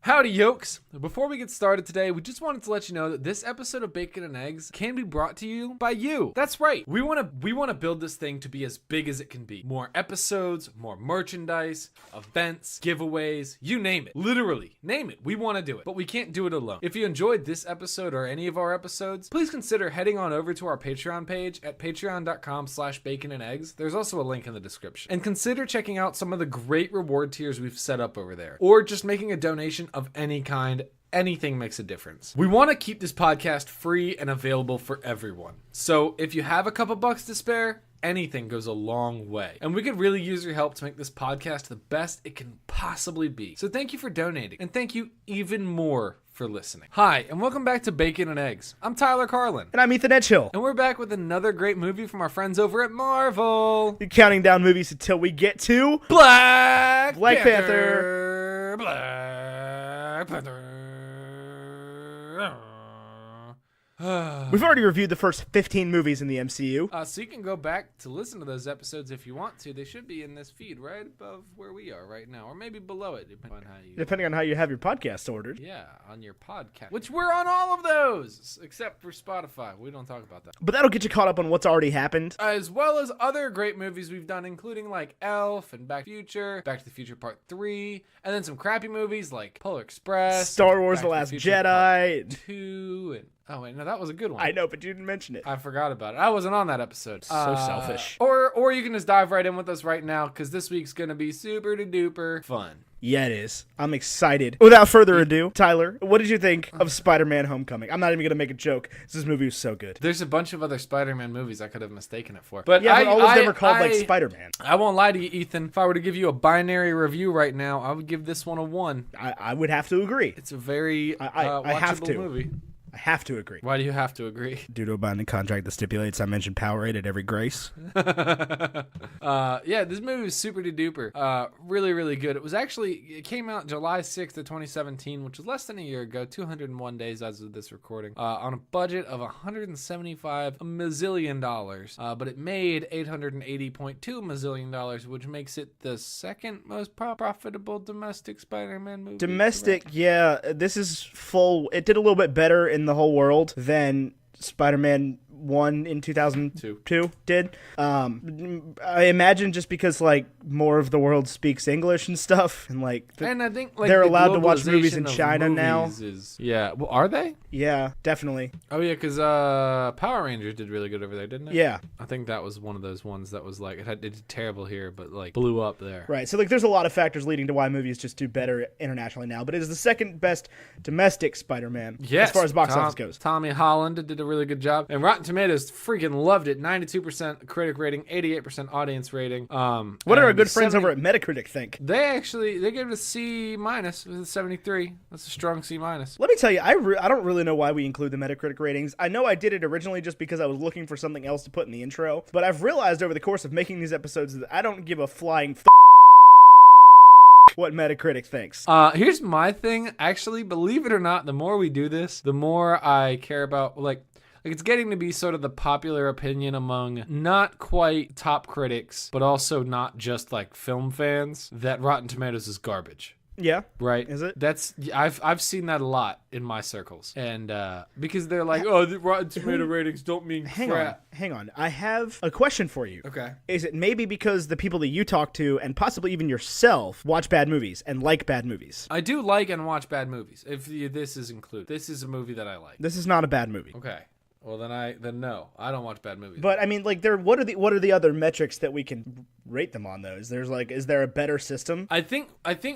Howdy, yokes. Before we get started today, we just wanted to let you know that this episode of Bacon and Eggs can be brought to you by you. That's right. We want to build this thing to be as big as it can be. More episodes, more merchandise, events, giveaways, you name it. Literally, name it. We want to do it, but we can't do it alone. If you enjoyed this episode or any of our episodes, please consider heading on over to our Patreon page at patreon.com/baconandeggs. There's also a link in the description. And consider checking out some of the great reward tiers we've set up over there, or just making a donation of any kind. Anything makes a difference. We want to keep this podcast free and available for everyone. So if you have a couple bucks to spare, anything goes a long way. And we could really use your help to make this podcast the best it can possibly be. So thank you for donating. And thank you even more for listening. Hi, and welcome back to Bacon and Eggs. I'm Tyler Carlin. And I'm Ethan Edgehill. And we're back with another great movie from our friends over at Marvel. You're counting down movies until we get to Black Panther. Black Panther. We've already reviewed the first 15 movies in the MCU. So you can go back to listen to those episodes if you want to. They should be in this feed right above where we are right now, or maybe below it, Depending on how you have your podcast ordered. Yeah, on your podcast, which we're on all of those, except for Spotify. We don't talk about that. But that'll get you caught up on what's already happened. As well as other great movies we've done, including like Elf and Back to the Future Part 3, and then some crappy movies like Polar Express, Star Wars The Last Jedi, Part 2, and oh wait, no, that was a good one. I know, but you didn't mention it. I forgot about it. I wasn't on that episode. So selfish. Or you can just dive right in with us right now, because this week's gonna be super duper fun. Yeah, it is. I'm excited. Without further ado, Tyler, what did you think of Spider-Man Homecoming? I'm not even gonna make a joke. This movie was so good. There's a bunch of other Spider-Man movies I could have mistaken it for, but yeah, but all was never called like Spider-Man. I won't lie to you, Ethan. If I were to give you a binary review right now, I would give this one a 1. I would have to agree. It's a very I have to. movie. I have to agree. Why do you have to agree? Due to a binding contract that stipulates I mention Powerade at every grace. Yeah, this movie was super duper. Really, really good. It came out July 6th of 2017, which was less than a year ago, 201 days as of this recording, on a budget of $175 million. But it made $880.2 million, which makes it the second most profitable domestic Spider-Man movie. Domestic, yeah. This is full. It did a little bit better in the whole world than Spider-Man 1 in 2002 did. I imagine just because like more of the world speaks English and stuff, and and I think like they're allowed to watch movies in China now. Yeah, well, are they? Yeah, definitely. Oh yeah, because Power Rangers did really good over there, didn't it? Yeah, I think that was one of those ones that was like it did terrible here, but like blew up there. Right. So like, there's a lot of factors leading to why movies just do better internationally now. But it is the second best domestic Spider-Man as far as box office goes. Tom Holland did a really good job, and Rotten Tomatoes freaking loved it. 92% critic rating, 88% audience rating. What do our good friends over at Metacritic think? They gave it a C minus with a 73. That's a strong C minus. Let me tell you, I don't really know why we include the Metacritic ratings. I know I did it originally just because I was looking for something else to put in the intro, but I've realized over the course of making these episodes that I don't give a flying what Metacritic thinks. Here's my thing. Actually, believe it or not, the more we do this, the more I care about like it's getting to be sort of the popular opinion among not quite top critics, but also not just like film fans, that Rotten Tomatoes is garbage. Yeah. Right. Is it? I've seen that a lot in my circles, and because they're like, oh, the Rotten Tomato ratings don't mean crap. Hang on. I have a question for you. Okay. Is it maybe because the people that you talk to, and possibly even yourself, watch bad movies and like bad movies? I do like and watch bad movies. If this is included, this is a movie that I like. This is not a bad movie. Okay. Well, then no, I don't watch bad movies. But I mean, like, what are the other metrics that we can rate them on? Though, is there a better system? I think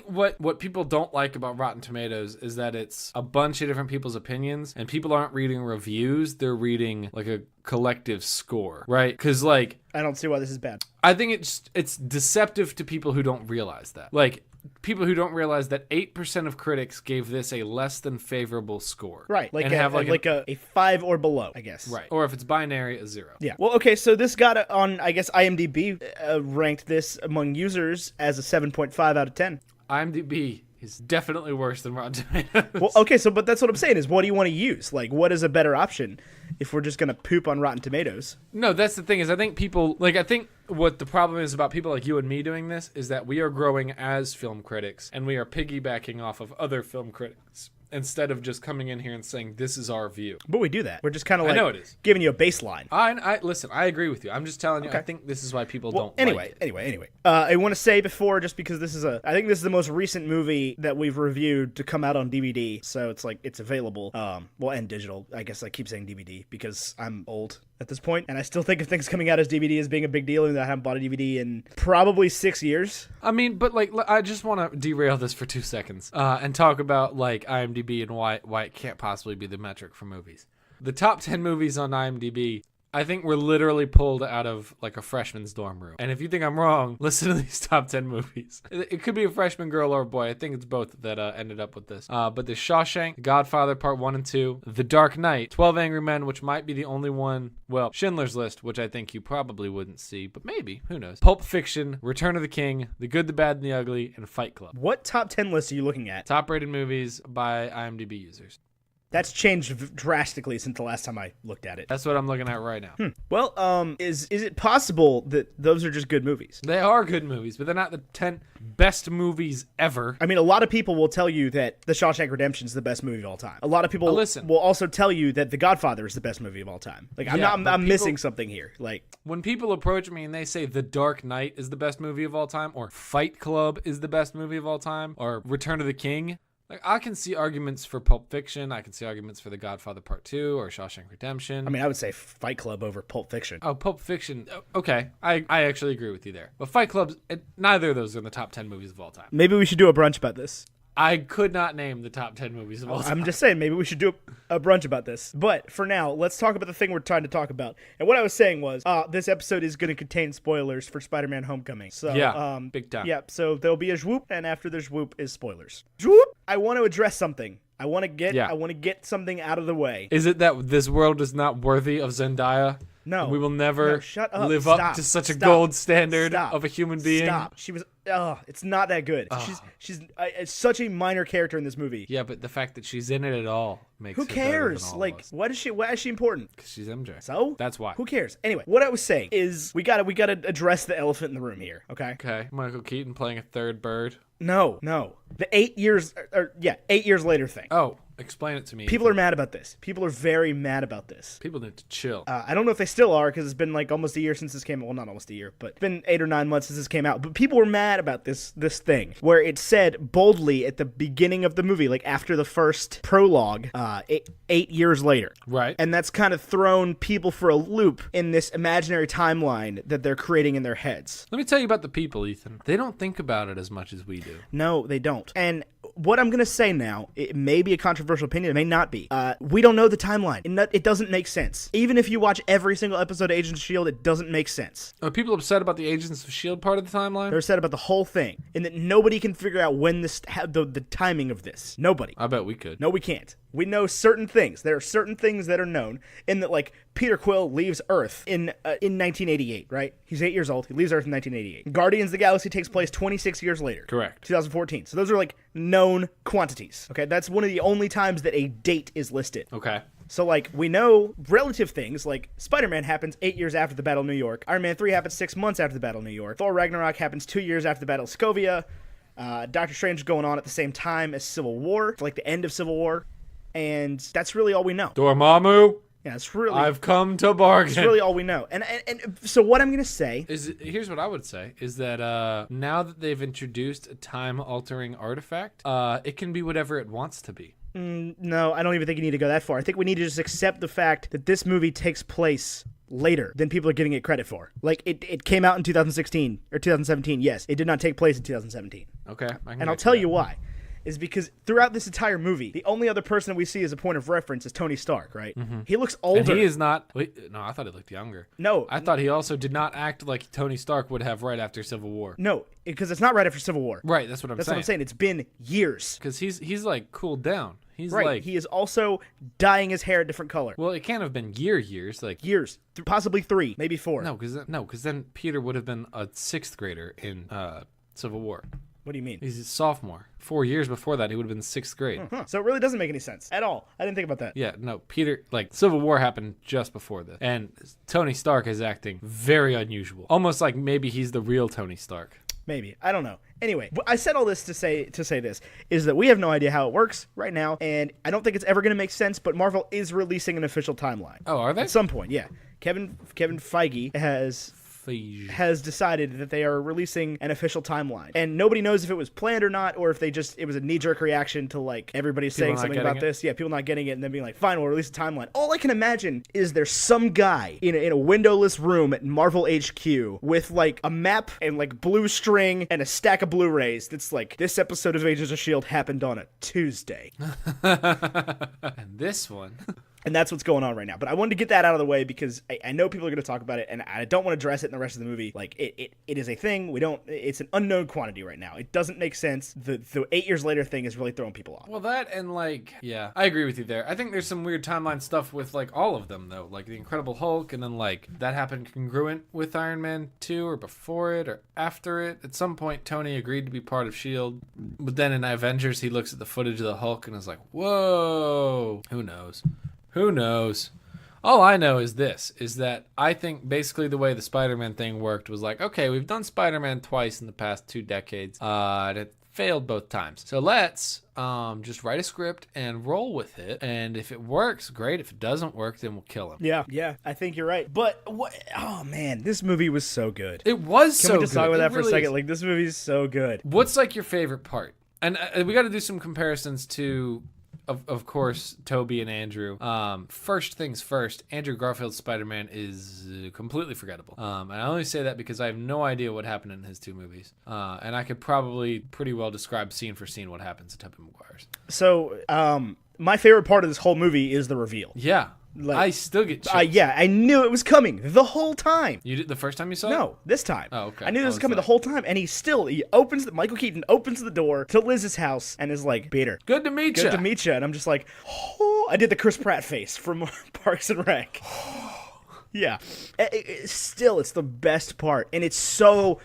what people don't like about Rotten Tomatoes is that it's a bunch of different people's opinions, and people aren't reading reviews; they're reading like a collective score, right? Because like, I don't see why this is bad. I think it's deceptive to people who don't realize that, like. People who don't realize that 8% of critics gave this a less than favorable score. Right. Like a 5 or below, I guess. Right. Or if it's binary, a 0. Yeah. Well, okay, so this got on, I guess, IMDb ranked this among users as a 7.5 out of 10. IMDb is definitely worse than Rotten Tomatoes. Well, okay, but that's what I'm saying is, what do you want to use? Like, what is a better option if we're just going to poop on Rotten Tomatoes? No, that's the thing is I think people, like, I think what the problem is about people like you and me doing this is that we are growing as film critics, and we are piggybacking off of other film critics instead of just coming in here and saying this is our view. But we do that. We're just kind of I know it is. giving you a baseline. I listen, I agree with you. I'm just telling you, Okay. I think this is why people Well, don't anyway, like it. anyway. I want to say before, just because I think this is the most recent movie that we've reviewed to come out on DVD, so it's like it's available. And digital. I guess I keep saying DVD because I'm old at this point, and I still think of things coming out as DVD as being a big deal, even though I haven't bought a DVD in probably 6 years. I mean, but like, I just want to derail this for 2 seconds and talk about like IMDb and why it can't possibly be the metric for movies. The top 10 movies on IMDb, I think we're literally pulled out of like a freshman's dorm room. And if you think I'm wrong, listen to these top 10 movies. It could be a freshman girl or a boy. I think it's both that ended up with this. But there's Shawshank, Godfather Part 1 and 2, The Dark Knight, 12 Angry Men, which might be the only one, well, Schindler's List, which I think you probably wouldn't see, but maybe, who knows. Pulp Fiction, Return of the King, The Good, the Bad, and the Ugly, and Fight Club. What top 10 list are you looking at? Top rated movies by IMDb users. That's changed drastically since the last time I looked at it. That's what I'm looking at right now. Well, is it possible that those are just good movies? They are good movies, but they're not the 10 best movies ever. I mean, a lot of people will tell you that The Shawshank Redemption is the best movie of all time. A lot of people will also tell you that The Godfather is the best movie of all time. Like, I'm missing something here. Like, when people approach me and they say The Dark Knight is the best movie of all time, or Fight Club is the best movie of all time, or Return of the King, like, I can see arguments for Pulp Fiction. I can see arguments for The Godfather Part 2 or Shawshank Redemption. I mean, I would say Fight Club over Pulp Fiction. Oh, Pulp Fiction. Okay. I actually agree with you there. But Fight Club, neither of those are in the top 10 movies of all time. Maybe we should do a brunch about this. I could not name the top 10 movies of all time. I'm just saying, maybe we should do a brunch about this. But for now, let's talk about the thing we're trying to talk about. And what I was saying was, this episode is going to contain spoilers for Spider-Man Homecoming. So, yeah, big time. Yeah, so there'll be a zwoop, and after the zwoop is spoilers. Zwoop! I want to address something. I want to get something out of the way. Is it that this world is not worthy of Zendaya? No. We will never shut up. live up to such a gold standard of a human being. Stop. She was. It's not that good. She's such a minor character in this movie. Yeah, but the fact that she's in it at all makes who her better cares? than all Like, of us. why is she important? Because she's MJ. So that's why. Who cares? Anyway, what I was saying is we gotta address the elephant in the room here. Okay. Okay. Michael Keaton playing a third bird. No. The 8 years, 8 years later thing. Oh, explain it to me. People are mad about this. People are very mad about this. People need to chill. I don't know if they still are because it's been like almost a year since this came out. Well, not almost a year, but it's been 8 or 9 months since this came out. But people were mad about this thing where it said boldly at the beginning of the movie, like after the first prologue, 8 years later. Right. And that's kind of thrown people for a loop in this imaginary timeline that they're creating in their heads. Let me tell you about the people, Ethan. They don't think about it as much as we do. No, they don't. And what I'm going to say now, it may be a controversial opinion, it may not be. We don't know the timeline. It doesn't make sense. Even if you watch every single episode of Agents of S.H.I.E.L.D., it doesn't make sense. Are people upset about the Agents of S.H.I.E.L.D. part of the timeline? They're upset about the whole thing, and that nobody can figure out when the timing of this. Nobody. I bet we could. No, we can't. We know certain things. There are certain things that are known, in that, like, Peter Quill leaves Earth in 1988, right? He's 8 years old. He leaves Earth in 1988. Guardians of the Galaxy takes place 26 years later. Correct. 2014. So those are, like, known quantities. Okay, that's one of the only times that a date is listed. Okay. So, like, we know relative things, like Spider-Man happens 8 years after the Battle of New York. Iron Man 3 happens 6 months after the Battle of New York. Thor Ragnarok happens 2 years after the Battle of Sokovia. Doctor Strange is going on at the same time as Civil War, like the end of Civil War. And that's really all we know. Dormammu? Yeah, it's really... I've come to bargain. It's really all we know. And so what I'm going to say... Here's what I would say, is that now that they've introduced a time-altering artifact, it can be whatever it wants to be. No, I don't even think you need to go that far. I think we need to just accept the fact that this movie takes place later than people are giving it credit for. Like, it came out in 2016, or 2017, yes. It did not take place in 2017. Okay. And I'll tell you why. Is because throughout this entire movie, the only other person that we see as a point of reference is Tony Stark, right? Mm-hmm. He looks older. And he is not... Wait, no, I thought he looked younger. No. I thought he also did not act like Tony Stark would have right after Civil War. No, because it's not right after Civil War. Right, that's what I'm saying. That's what I'm saying. It's been years. Because he's like, cooled down. He's right. Like... He is also dyeing his hair a different color. Well, it can't have been years. Like years. Possibly 3, maybe 4. No, because then Peter would have been a 6th grader in Civil War. What do you mean? He's a sophomore. 4 years before that, he would have been 6th grade. Huh. So it really doesn't make any sense at all. I didn't think about that. Yeah, no, Peter, like, Civil War happened just before this. And Tony Stark is acting very unusual. Almost like maybe he's the real Tony Stark. Maybe. I don't know. Anyway, I said all this to say this, is that we have no idea how it works right now, and I don't think it's ever going to make sense, but Marvel is releasing an official timeline. Oh, are they? At some point, yeah. Kevin Feige has decided that they are releasing an official timeline, and nobody knows if it was planned or not, or if it was a knee-jerk reaction to like everybody saying something about this. Yeah, people not getting it and then being like, fine, we'll release a timeline. All I can imagine is there's some guy in a windowless room at Marvel HQ with like a map and like blue string and a stack of Blu-rays that's like, this episode of Agents of S.H.I.E.L.D. happened on a Tuesday. And this one... And that's what's going on right now. But I wanted to get that out of the way because I know people are going to talk about it, and I don't want to address it in the rest of the movie. Like, it is a thing. It's an unknown quantity right now. It doesn't make sense. The 8 years later thing is really throwing people off. Well, that and, like, yeah, I agree with you there. I think there's some weird timeline stuff with, like, all of them, though. Like, the Incredible Hulk, and then, like, that happened congruent with Iron Man 2, or before it, or after it. At some point, Tony agreed to be part of S.H.I.E.L.D., but then in Avengers, he looks at the footage of the Hulk and is like, whoa, who knows? Who knows? All I know is that I think basically the way the Spider-Man thing worked was like, okay, we've done Spider-Man twice in the past 2 decades. It failed both times. So let's just write a script and roll with it. And if it works, great. If it doesn't work, then we'll kill him. Yeah, I think you're right. But, oh man, this movie was so good. It was so good. Can we just talk about that for a second? Like, this movie's so good. What's like your favorite part? And we got to do some comparisons to... Of course, Toby and Andrew. First things first, Andrew Garfield's Spider-Man is completely forgettable. And I only say that because I have no idea what happened in his 2 movies. And I could probably pretty well describe scene for scene what happens to Tobey Maguire's. So, my favorite part of this whole movie is the reveal. Yeah. Like, I still get chills. Yeah, I knew it was coming the whole time. You did the first time you saw it? No, this time. Oh, okay. I knew it was coming the whole time, and Michael Keaton opens the door to Liz's house and is like, Peter. Good to meet you. Good to meet you. And I'm just like, oh, I did the Chris Pratt face from Parks and Rec. Yeah. It's the best part, and it's so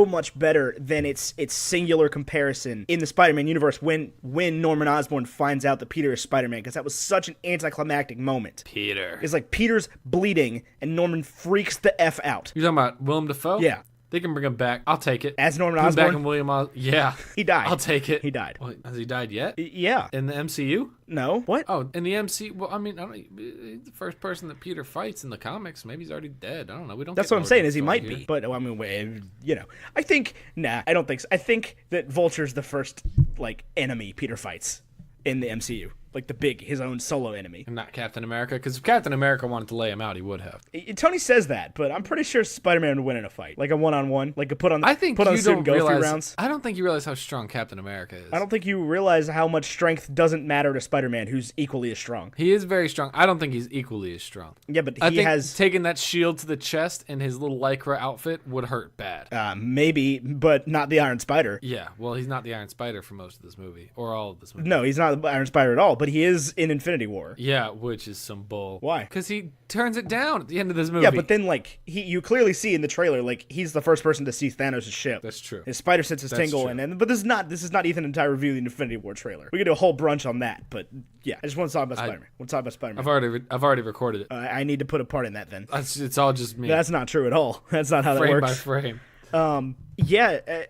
much better than its singular comparison in the Spider-Man universe when Norman Osborn finds out that Peter is Spider-Man, because that was such an anticlimactic moment. Peter. It's like Peter's bleeding and Norman freaks the F out. You're talking about Willem Dafoe? Yeah. They can bring him back. I'll take it. As Norman Put him Osborn? back in William Osborn. Yeah. He died. I'll take it. He died. Well, has he died yet? Yeah. In the MCU? No. What? Oh, in the MCU? Well, I mean, I don't. He's the first person that Peter fights in the comics. Maybe he's already dead. I don't know. We don't. That's what I'm saying. Is he might be, but I mean, I think I don't think so. I think that Vulture's the first like enemy Peter fights in the MCU. Like his own solo enemy. And not Captain America, because if Captain America wanted to lay him out, he would have. Tony says that, but I'm pretty sure Spider-Man would win in a fight. Like a one-on-one. Like put on the suit and go 3 rounds. I don't think you realize how strong Captain America is. I don't think you realize how much strength doesn't matter to Spider-Man, who's equally as strong. He is very strong. I don't think he's equally as strong. Yeah, but I think taking that shield to the chest in his little Lycra outfit would hurt bad. Maybe, but not the Iron Spider. Yeah, well, he's not the Iron Spider for most of this movie, or all of this movie. No, he's not the Iron Spider at all, but he is in Infinity War. Yeah, which is some bull. Why? Because he turns it down at the end of this movie. Yeah, but then like you clearly see in the trailer, like he's the first person to see Thanos' ship. That's true. His spider senses tingle, but this is not Ethan and Ty reviewing the Infinity War trailer. We could do a whole brunch on that, but yeah, I just want to talk about Spider-Man. Want to talk about Spider-Man. I've already recorded it. I need to put a part in that then. It's all just me. That's not true at all. That's not how that works. Frame by frame.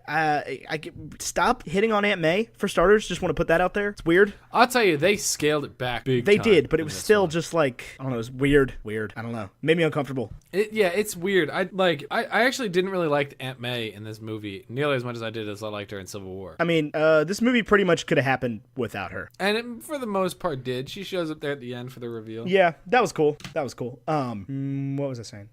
I stop hitting on Aunt May for starters. Just want to put that out there. It's weird. I'll tell you, they scaled it back big They time did, but it was still just like, I don't know, it was weird. I don't know. Made me uncomfortable. It's weird. I actually didn't really like Aunt May in this movie nearly as much as I liked her in Civil War. I mean, this movie pretty much could have happened without her. And it, for the most part, did. She shows up there at the end for the reveal. Yeah, that was cool. What was I saying?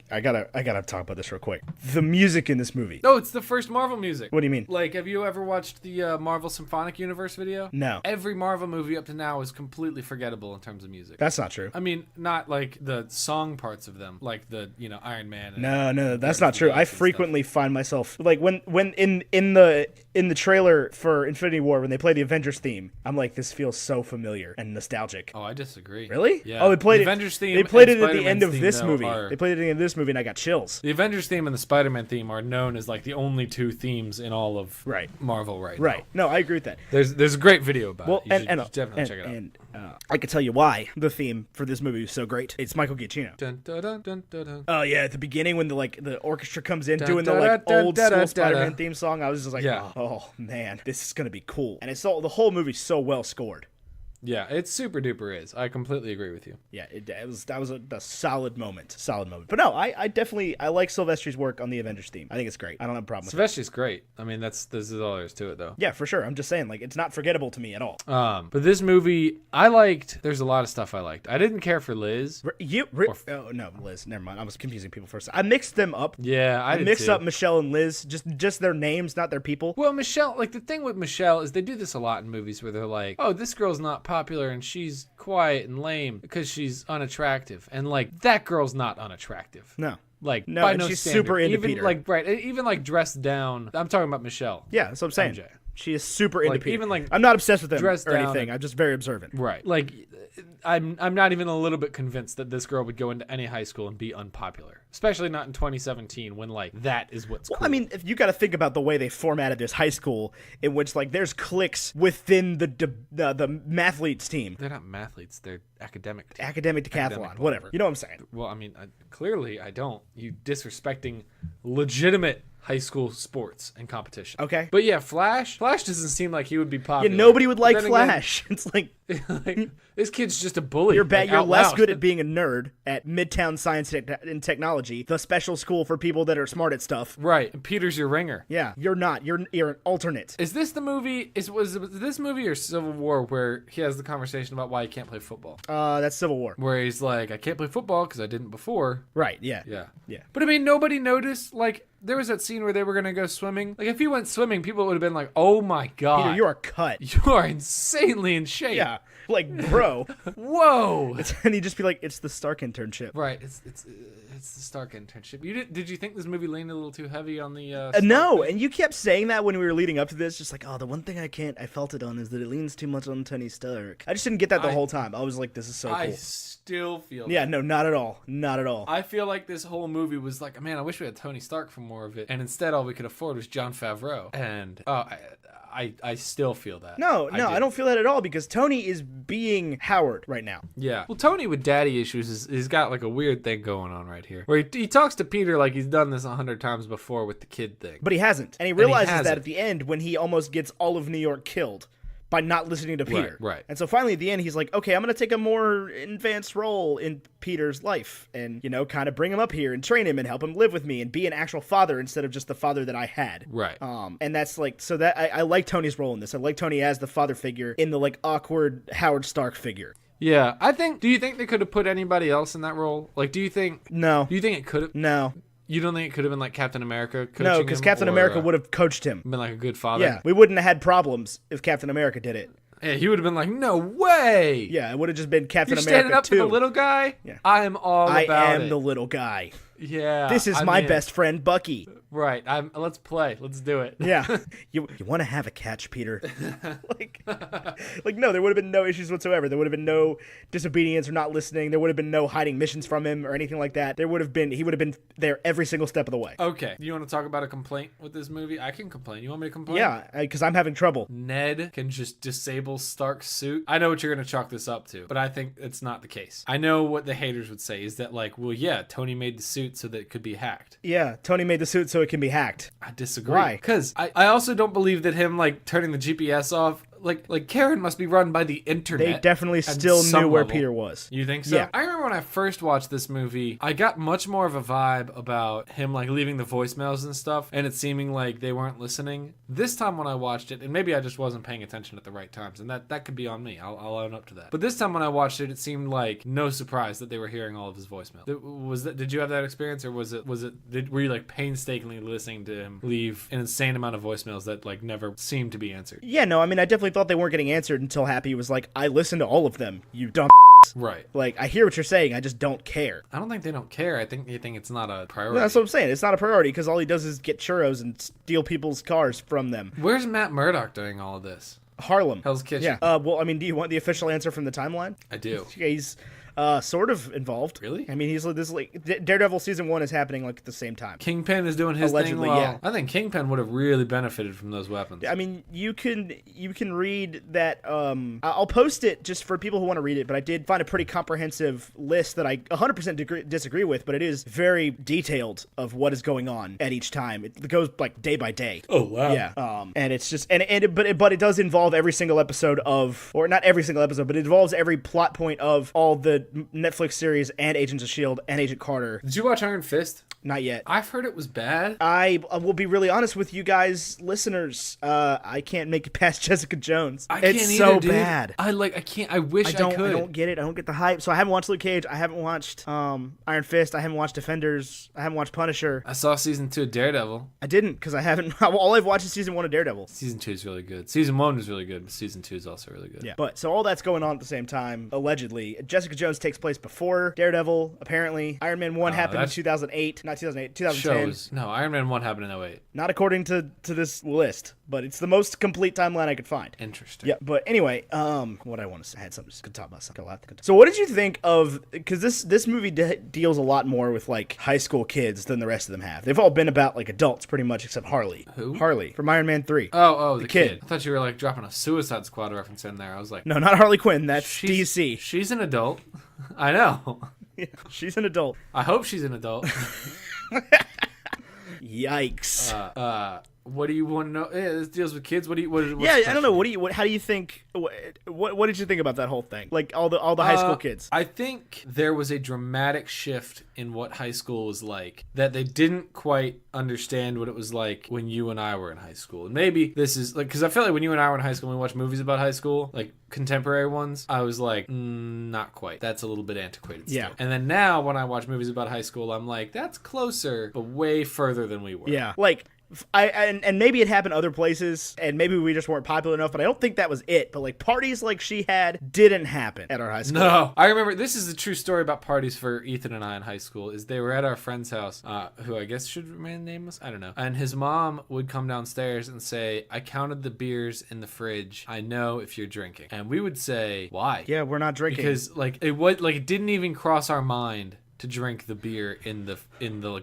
I gotta talk about this real quick. The music in this movie. Oh, it's the first Marvel music. What do you mean? Like, have you ever watched the Marvel Symphonic Universe video? No. Every Marvel movie up to now is completely forgettable in terms of music. That's not true. I mean, not like the song parts of them, like the Iron Man. No, that's not true. I frequently find myself like when in the trailer for Infinity War when they play the Avengers theme, I'm like, this feels so familiar and nostalgic. Oh, I disagree. Really? Yeah. Oh, they played the Avengers theme. They played it at the Spider-Man's end of theme, this though, movie. They played it at the end of this movie, and I got chills. The Avengers theme and the Spider-Man theme are known as like the only two themes in all of Marvel right now. No, I agree with that. There's a great video about it. You and should definitely check it out. And I can tell you why the theme for this movie is so great. It's Michael Giacchino. Dun, dun, dun, dun, dun, dun. Oh yeah, at the beginning when the orchestra comes in Dun, doing the dun, like dun, old dun, school dun, Spider-Man dun. theme song, I was just like, Yeah. oh man, this is gonna be cool. And it's so the whole movie's so well scored. Yeah, it's super duper is. I completely agree with you. Yeah, that was a solid moment. But no, I definitely like Silvestri's work on the Avengers theme. I think it's great. I don't have a problem with it. Silvestri's great. I mean, this is all there is to it, though. Yeah, for sure. I'm just saying, like, it's not forgettable to me at all. But this movie, I liked. There's a lot of stuff I liked. I didn't care for Liz. Oh no, Liz. Never mind. I was confusing people first. I mixed them up. Yeah, I did mixed too. up Michelle and Liz. Just their names, not their people. Well, Michelle, like the thing with Michelle is they do this a lot in movies where they're like, oh, this girl's not popular and she's quiet and lame because she's unattractive. And like that girl's not unattractive. No. Like No, by and no she's standard. super into even Peter. like even like dressed down. I'm talking about Michelle. Yeah, that's what I'm saying. MJ. She is super into Like, Peter. even, like, I'm not obsessed with them dressed or down anything. and- I'm just very observant. Right. Like I'm not even a little bit convinced that this girl would go into any high school and be unpopular, especially not in 2017 when like that is what's Well, cool. I mean, if you got to think about the way they formatted this high school, in which like there's cliques within the mathletes team, they're not mathletes, they're academic. academic decathlon, Academic. whatever. You know what I'm saying? Well, I mean, clearly I don't. You disrespecting legitimate high school sports and competition. Okay. But yeah, Flash doesn't seem like he would be popular. Yeah, nobody would like Then again, Flash. It's like like, this kid's just a bully. you're bad. like, You're out less loud. good at being a nerd at Midtown Science and Technology, the special school for people that are smart at stuff. Right. And Peter's your ringer. Yeah, you're not. You're an alternate. Is this the movie? Was this movie or Civil War where he has the conversation about why he can't play football? That's Civil War. Where he's like, I can't play football because I didn't before. Right. Yeah. Yeah. Yeah. But I mean, nobody noticed. Like, there was that scene where they were gonna go swimming. Like, if he went swimming, people would have been like, "Oh my god, Peter, you are cut. you are insanely in shape." Yeah. Like, bro. Whoa. And he'd just be like, it's the Stark internship. Right. It's the Stark internship. Did you think this movie leaned a little too heavy on the? No, Stark thing? and you kept saying that when we were leading up to this, just like, oh, the one thing I felt it on is that it leans too much on Tony Stark. I just didn't get that the whole time. I was like, this is so I cool. still feel. Yeah, that. no, not at all. Not at all. I feel like this whole movie was like, man, I wish we had Tony Stark for more of it, and instead all we could afford was Jon Favreau. And I still feel that. No, do. I don't feel that at all because Tony is being Howard right now. Yeah. Well, Tony with daddy issues he's got like a weird thing going on right here, where he talks to Peter like he's done this 100 times before with the kid thing. But he hasn't. And he realizes that hasn't. at the end when he almost gets all of New York killed by not listening to Peter. Right. And so finally at the end he's like, okay, I'm going to take a more advanced role in Peter's life and, kind of bring him up here and train him and help him live with me and be an actual father instead of just the father that I had. Right. And that's like, so that I like Tony's role in this. I like Tony as the father figure in the like awkward Howard Stark figure. Yeah. Do you think they could have put anybody else in that role? Like, do you think it could have? No. You don't think it could have been like Captain America coaching No, because him, Captain or, America would have coached him. been like a good father? Yeah, we wouldn't have had problems if Captain America did it. Yeah, he would have been like, no way. Yeah, it would have just been Captain You're America standing up 2. for the little guy? Yeah. I'm all about it. I am the little guy. Yeah. This is my best friend, Bucky. Right. Let's play. Let's do it. Yeah. You want to have a catch, Peter? like no, there would have been no issues whatsoever. There would have been no disobedience or not listening. There would have been no hiding missions from him or anything like that. He would have been there every single step of the way. Okay. You want to talk about a complaint with this movie? I can complain. You want me to complain? Yeah, because I'm having trouble. Ned can just disable Stark's suit. I know what you're going to chalk this up to, but I think it's not the case. I know what the haters would say is that like, well, yeah, Tony made the suit so that it could be hacked. Yeah, Tony made the suit so it can be hacked. I disagree. Why? Because I also don't believe that him like turning the GPS off, like Karen must be run by the internet. They definitely at still some knew where level. Peter was. You think so? Yeah. I remember when I first watched this movie, I got much more of a vibe about him like leaving the voicemails and stuff, and it seeming like they weren't listening. This time when I watched it, and maybe I just wasn't paying attention at the right times, and that could be on me. I'll own up to that. But this time when I watched it, it seemed like no surprise that they were hearing all of his voicemails. Did you have that experience, or were you like painstakingly listening to him leave an insane amount of voicemails that like never seemed to be answered? Yeah, no, I mean, I definitely thought they weren't getting answered until Happy was like, I listened to all of them, you dumb. Right. Like, I hear what you're saying, I just don't care. I don't think they don't care. I think they think it's not a priority. No, that's what I'm saying. It's not a priority because all he does is get churros and steal people's cars from them. Where's Matt Murdock during all of this? Harlem. Hell's Kitchen. Yeah. Well, I mean, do you want the official answer from the timeline? I do. Yeah, he's Sort of involved. Really? I mean, he's this Daredevil season 1 is happening like at the same time. Kingpin is doing his Allegedly, thing. Well, yeah. I think Kingpin would have really benefited from those weapons. I mean, you can read that. I'll post it just for people who want to read it. But I did find a pretty comprehensive list that I 100% disagree with, but it is very detailed of what is going on at each time. It goes like day by day. Oh wow. Yeah. And it's just but it does involve every single episode of, or not every single episode, but it involves every plot point of all the Netflix series and Agents of S.H.I.E.L.D. and Agent Carter. Did you watch Iron Fist? Not yet. I've heard it was bad. I will be really honest with you guys, listeners. I can't make it past Jessica Jones. It's so bad. I can't. I wish I could. I don't get it. I don't get the hype. So I haven't watched Luke Cage. I haven't watched Iron Fist. I haven't watched Defenders. I haven't watched Punisher. I saw season 2 of Daredevil. I didn't because I haven't. All I've watched is season 1 of Daredevil. Season 2 is really good. Season 1 was really good, but season 2 is also really good. Yeah. But so all that's going on at the same time, allegedly. Jessica Jones takes place before Daredevil, apparently. Iron Man 1 happened in 2008. Not 2008, 2010. No, Iron Man 1 happened in 2008. Not according to this list, but it's the most complete timeline I could find. Interesting. Yeah, but anyway, what I want to say, I had something to talk about. So what did you think of, because this movie deals a lot more with like high school kids than the rest of them have. They've all been about like adults pretty much, except Harley. Who? Harley from Iron Man 3. Oh, the kid. I thought you were like dropping a Suicide Squad reference in there. I was like, no, not Harley Quinn. That's DC. She's an adult. I know. Yeah, she's an adult. I hope she's an adult. Yikes. What do you want to know? Yeah, this deals with kids. I don't know. How do you think? What did you think about that whole thing? Like all the high school kids. I think there was a dramatic shift in what high school was like that they didn't quite understand what it was like when you and I were in high school. And maybe this is like, because I feel like when you and I were in high school and we watched movies about high school, like contemporary ones, I was like, not quite. That's a little bit antiquated still. Yeah. And then now when I watch movies about high school, I'm like, that's closer, but way further than we were. Yeah. Like, and maybe it happened other places, and maybe we just weren't popular enough, but I don't think that was it. But like parties like she had didn't happen at our high school. No, I remember, this is the true story about parties for Ethan and I in high school, is they were at our friend's house, who I guess should remain nameless, I don't know. And his mom would come downstairs and say, I counted the beers in the fridge. I know if you're drinking. And we would say, why? Yeah, we're not drinking. Because like it didn't even cross our mind to drink the beer in the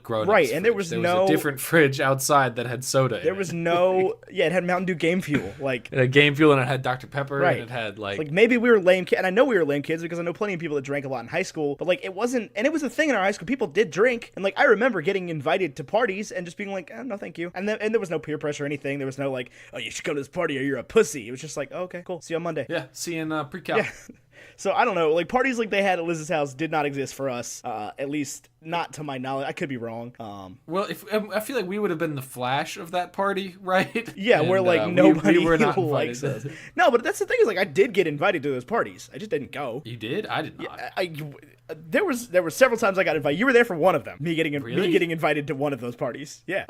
grown-ups right, and fridge. There was a different fridge outside that had soda in it. There was no... Yeah, it had Mountain Dew Game Fuel. Like, it had Game Fuel, and it had Dr. Pepper, right. And it had like maybe we were lame kids, and I know we were lame kids because I know plenty of people that drank a lot in high school, but like it wasn't... And it was a thing in our high school. People did drink, and like I remember getting invited to parties and just being like, no thank you. And there was no peer pressure or anything. There was no like, oh, you should go to this party or you're a pussy. It was just like, oh, okay, cool. See you on Monday. Yeah, see you in pre-cal. Yeah. So I don't know, like parties like they had at Liz's house did not exist for us, at least not to my knowledge. I could be wrong. Well, I feel like we would have been the Flash of that party, right? Yeah, and, where like nobody we were not likes us. No, but that's the thing is like I did get invited to those parties. I just didn't go. You did? I did not. There were several times I got invited. You were there for one of them. Me getting invited to one of those parties. Yeah,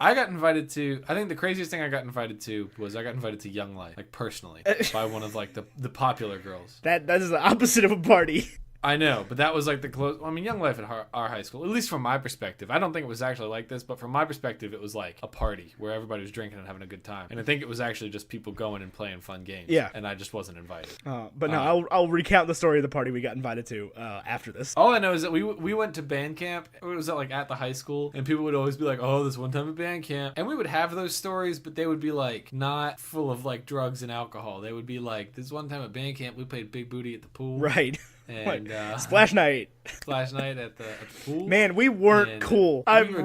I got invited to. I think the craziest thing I got invited to was I got invited to Young Life, like personally, by one of like the popular girls. That is the opposite of a party. I know, but that was like the close. I mean, Young Life at our high school, at least from my perspective. I don't think it was actually like this, but from my perspective, it was like a party where everybody was drinking and having a good time. And I think it was actually just people going and playing fun games. Yeah. And I just wasn't invited. But no, I'll recount the story of the party we got invited to after this. All I know is that we went to band camp. It was at the high school, and people would always be like, "Oh, this one time at band camp," and we would have those stories, but they would be like not full of like drugs and alcohol. They would be like, "This one time at band camp, we played Big Booty at the pool." Right. And Splash night. Splash night at the pool. Man, we weren't cool. I'm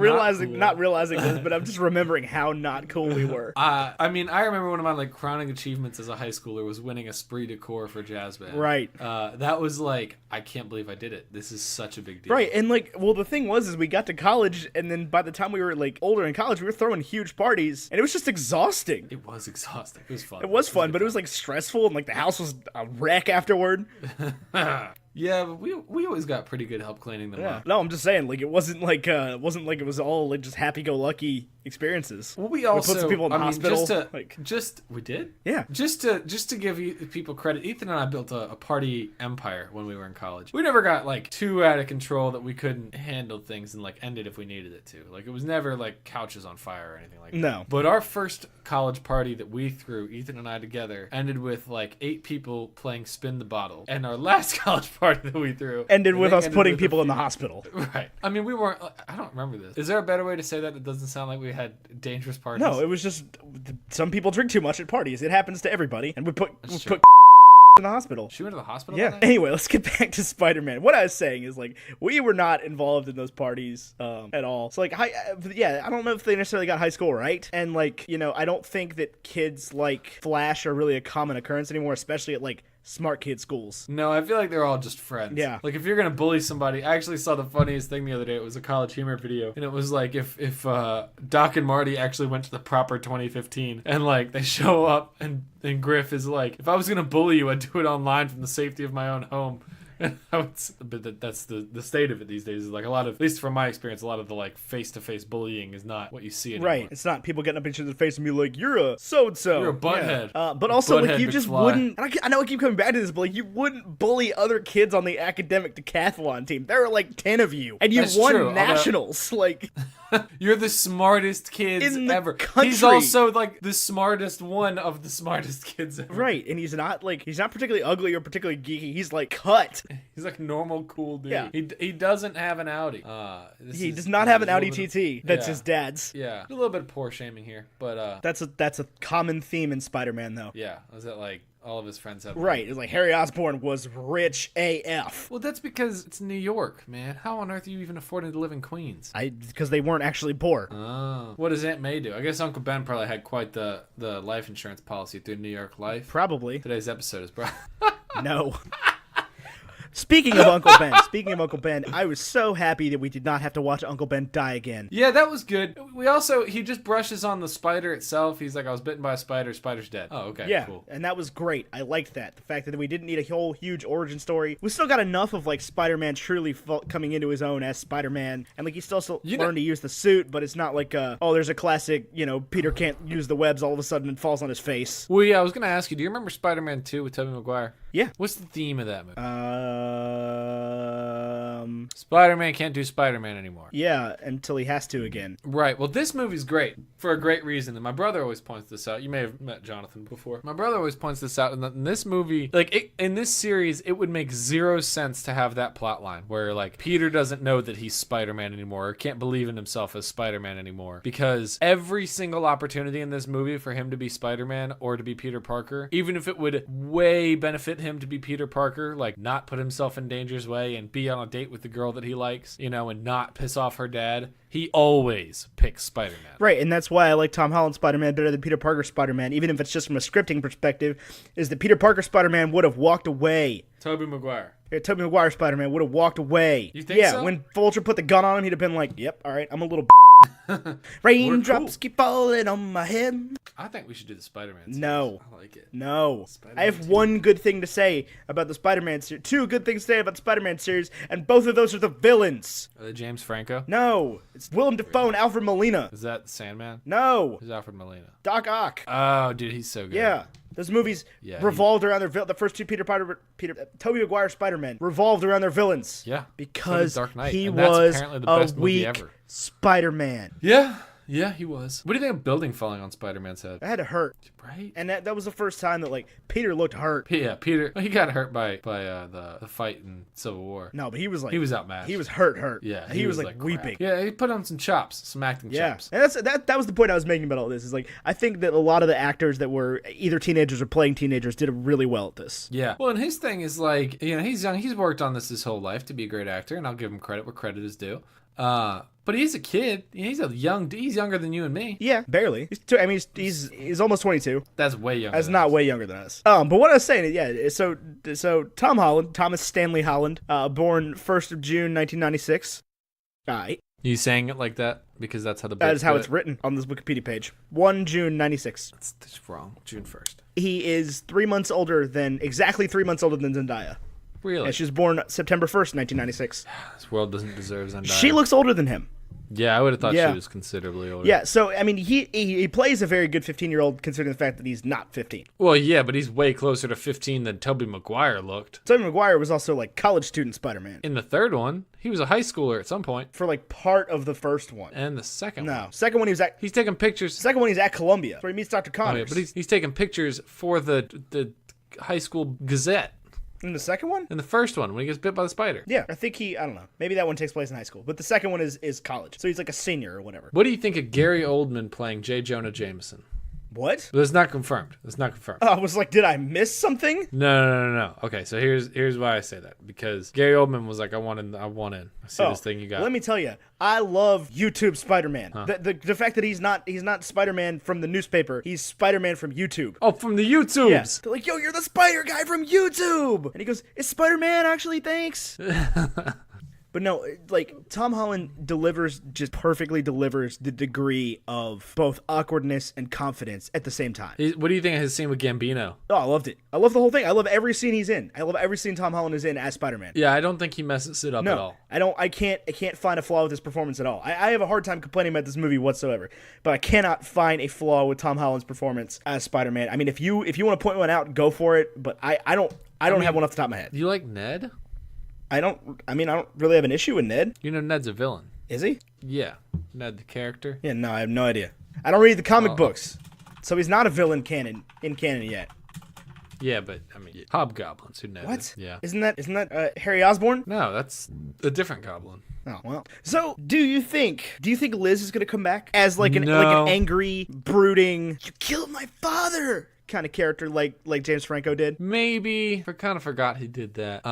not realizing this, but I'm just remembering how not cool we were. I mean, I remember one of my like crowning achievements as a high schooler was winning a Spree de Corps for jazz band. Right. That was like, I can't believe I did it. This is such a big deal. Right, and like, well, the thing was, is we got to college, and then by the time we were like older in college, we were throwing huge parties, and it was just exhausting. It was exhausting. It was fun. It was fun, but it was like stressful, and like the house was a wreck afterward. Yeah, but we always got pretty good help cleaning them up. No, I'm just saying, like it wasn't like it was all like just happy-go-lucky experiences. Well, we also put some people in the hospital. We did? Yeah. Just to give you people credit, Ethan and I built a party empire when we were in college. We never got like too out of control that we couldn't handle things and like end it if we needed it to. Like it was never like couches on fire or anything like that. No. But our first college party that we threw, Ethan and I together, ended with like 8 people playing Spin the Bottle. And our last college party party that we threw ended with us ended putting with people in the hospital. Right. I mean, we weren't. I don't remember this. Is there a better way to say that? It doesn't sound like we had dangerous parties. No, it was just some people drink too much at parties. It happens to everybody, and we put in the hospital. She went to the hospital. Yeah. Anyway, let's get back to Spider-Man. What I was saying is like we were not involved in those parties at all. So like, I don't know if they necessarily got high school right, and like I don't think that kids like Flash are really a common occurrence anymore, especially at like smart kid schools. No, I feel like they're all just friends. Yeah. Like if you're gonna bully somebody, I actually saw the funniest thing the other day. It was a College Humor video, and it was like if Doc and Marty actually went to the proper 2015, and like they show up, and Griff is like, if I was gonna bully you, I'd do it online from the safety of my own home. But that's the state of it these days. Is like a lot of, at least from my experience, a lot of the like face-to-face bullying is not what you see anymore. Right. It's not people getting up in each other's face and be like, "You're a so-and-so. You're a butthead." Yeah. But also, Butthead like, you just McFly. wouldn't. I know I keep coming back to this, but like, you wouldn't bully other kids on the academic decathlon team. There are like 10 of you, and you That's won true, nationals. Like, you're the smartest kids in the ever. country. He's also like the smartest one of the smartest kids ever. right? And he's not particularly ugly or particularly geeky. He's like cut. He's like normal, cool dude. Yeah. He doesn't have an Audi. He does not have an Audi TT. TT. That's his dad's. Yeah, a little bit of poor shaming here, but That's a common theme in Spider-Man, though. yeah, was it like all of his friends have? Right. It's like Harry Osborn was rich AF. Well, that's because it's New York, man. How on earth are you even affording to live in Queens? Because they weren't actually poor. Oh. What does Aunt May do? I guess Uncle Ben probably had quite the life insurance policy through New York Life. Probably. Today's episode is brought. No. Speaking of Uncle Ben, I was so happy that we did not have to watch Uncle Ben die again. Yeah, that was good. He just brushes on the spider itself. He's like, I was bitten by a spider. Spider's dead. Oh, okay, Yeah, cool. and that was great. I liked that. The fact that we didn't need a whole huge origin story. We still got enough of like Spider-Man truly coming into his own as Spider-Man, and like he still learned to use the suit, but it's not like there's a classic, Peter can't use the webs all of a sudden and falls on his face. Well, yeah, I was gonna ask you. Do you remember Spider-Man 2 with Tobey Maguire? Yeah. What's the theme of that movie? Spider-Man can't do Spider-Man anymore. Yeah, until he has to again. Right. Well, this movie's great for a great reason, and my brother always points this out. You may have met Jonathan before. My brother always points this out. In this movie, in this series, it would make zero sense to have that plot line where like Peter doesn't know that he's Spider-Man anymore, or can't believe in himself as Spider-Man anymore, because every single opportunity in this movie for him to be Spider-Man or to be Peter Parker, even if it would way benefit him to be Peter Parker, like not put himself in danger's way and be on a date with the girl that he likes, and not piss off her dad, he always picks Spider-Man. Right, and that's why I like Tom Holland Spider-Man better than Peter Parker Spider-Man, even if it's just from a scripting perspective, is that Peter Parker Spider-Man would have walked away. Tobey Maguire. Yeah, Tobey Maguire Spider-Man would have walked away. You think so? Yeah, when Vulture put the gun on him, he'd have been like, yep, all right, I'm a little raindrops keep falling on my head. I think we should do the Spider-Man series. No. I like it. No. Spider-Man I have 2. one good thing to say about the Spider-Man series. Two good things to say about the Spider-Man series, and both of those are the villains. Are they James Franco? No. It's Willem Dafoe and Alfred Molina. Is that Sandman? No. Who's Alfred Molina? Doc Ock. Oh, dude, he's so good. Yeah. Those movies revolved around the first two Tobey Maguire Spider-Man revolved around their villains. Yeah. Because Dark Knight. he And that's was apparently the a best movie weak ever. Spider-Man. Yeah, he was. What do you think of building falling on Spider-Man's head? That had to hurt. Right? And that was the first time that like Peter looked hurt. Yeah, Peter. He got hurt by the fight in Civil War. No, but he was outmatched. He was hurt. Yeah, he was like weeping. Crap. Yeah, he put on some chops, some acting chops. And that was the point I was making about all this. Is like I think that a lot of the actors that were either teenagers or playing teenagers did really well at this. Yeah. Well, and his thing is like, he's young. He's worked on this his whole life to be a great actor, and I'll give him credit where credit is due. But he's a kid. He's younger than you and me. Yeah, barely. He's almost 22. That's way younger. That's not way younger than us. But what I was saying, so Tom Holland, Thomas Stanley Holland, born 1st of June 1996. You saying it like that because that's how the book that is how it's written on this Wikipedia page. 1 June 96. That's wrong. June 1st. He is exactly 3 months older than Zendaya. Really? And she was born September 1st, 1996. This world doesn't deserve Zendaya. She looks older than him. Yeah, I would have thought she was considerably older. Yeah, so, he plays a very good 15-year-old considering the fact that he's not 15. Well, yeah, but he's way closer to 15 than Tobey Maguire looked. Tobey Maguire was also, like, college student Spider-Man. In the third one, he was a high schooler at some point. For, like, part of the first one. And the second one. No. Second one, he's taking pictures. Second one, he's at Columbia, where he meets Dr. Connors. Oh, yeah, but he's taking pictures for the high school Gazette. In the second one? In the first one, when he gets bit by the spider. Yeah, I think I don't know. Maybe that one takes place in high school. But the second one is college. So he's like a senior or whatever. What do you think of Gary Oldman playing J. Jonah Jameson? What? But it's not confirmed. It's not confirmed. I was like, did I miss something? No. Okay, so here's why I say that. Because Gary Oldman was like, I want in. I see this thing you got. Let me tell you, I love YouTube Spider-Man. Huh. The fact that he's not Spider-Man from the newspaper. He's Spider-Man from YouTube. Oh, from the YouTubes. Yeah. They're like, yo, you're the Spider guy from YouTube. And he goes, it's Spider-Man actually, thanks. But no, like, Tom Holland perfectly delivers the degree of both awkwardness and confidence at the same time. What do you think of his scene with Gambino? Oh, I loved it. I love the whole thing. I love every scene he's in. I love every scene Tom Holland is in as Spider-Man. Yeah, I don't think he messes it up at all. I can't find a flaw with his performance at all. I have a hard time complaining about this movie whatsoever, but I cannot find a flaw with Tom Holland's performance as Spider-Man. I mean, if you want to point one out, go for it, but I don't have one off the top of my head. You like Ned? I don't really have an issue with Ned. You know Ned's a villain. Is he? Yeah. Ned the character. Yeah, no, I have no idea. I don't read the comic books. So he's not a villain in canon yet. Yeah, but I mean, Hobgoblins, who Ned what? is. Yeah. Isn't that Harry Osborn? No, that's a different goblin. Oh, well. So, do you think Liz is going to come back as like an angry, brooding, you killed my father kind of character like James Franco did? Maybe. I kind of forgot he did that.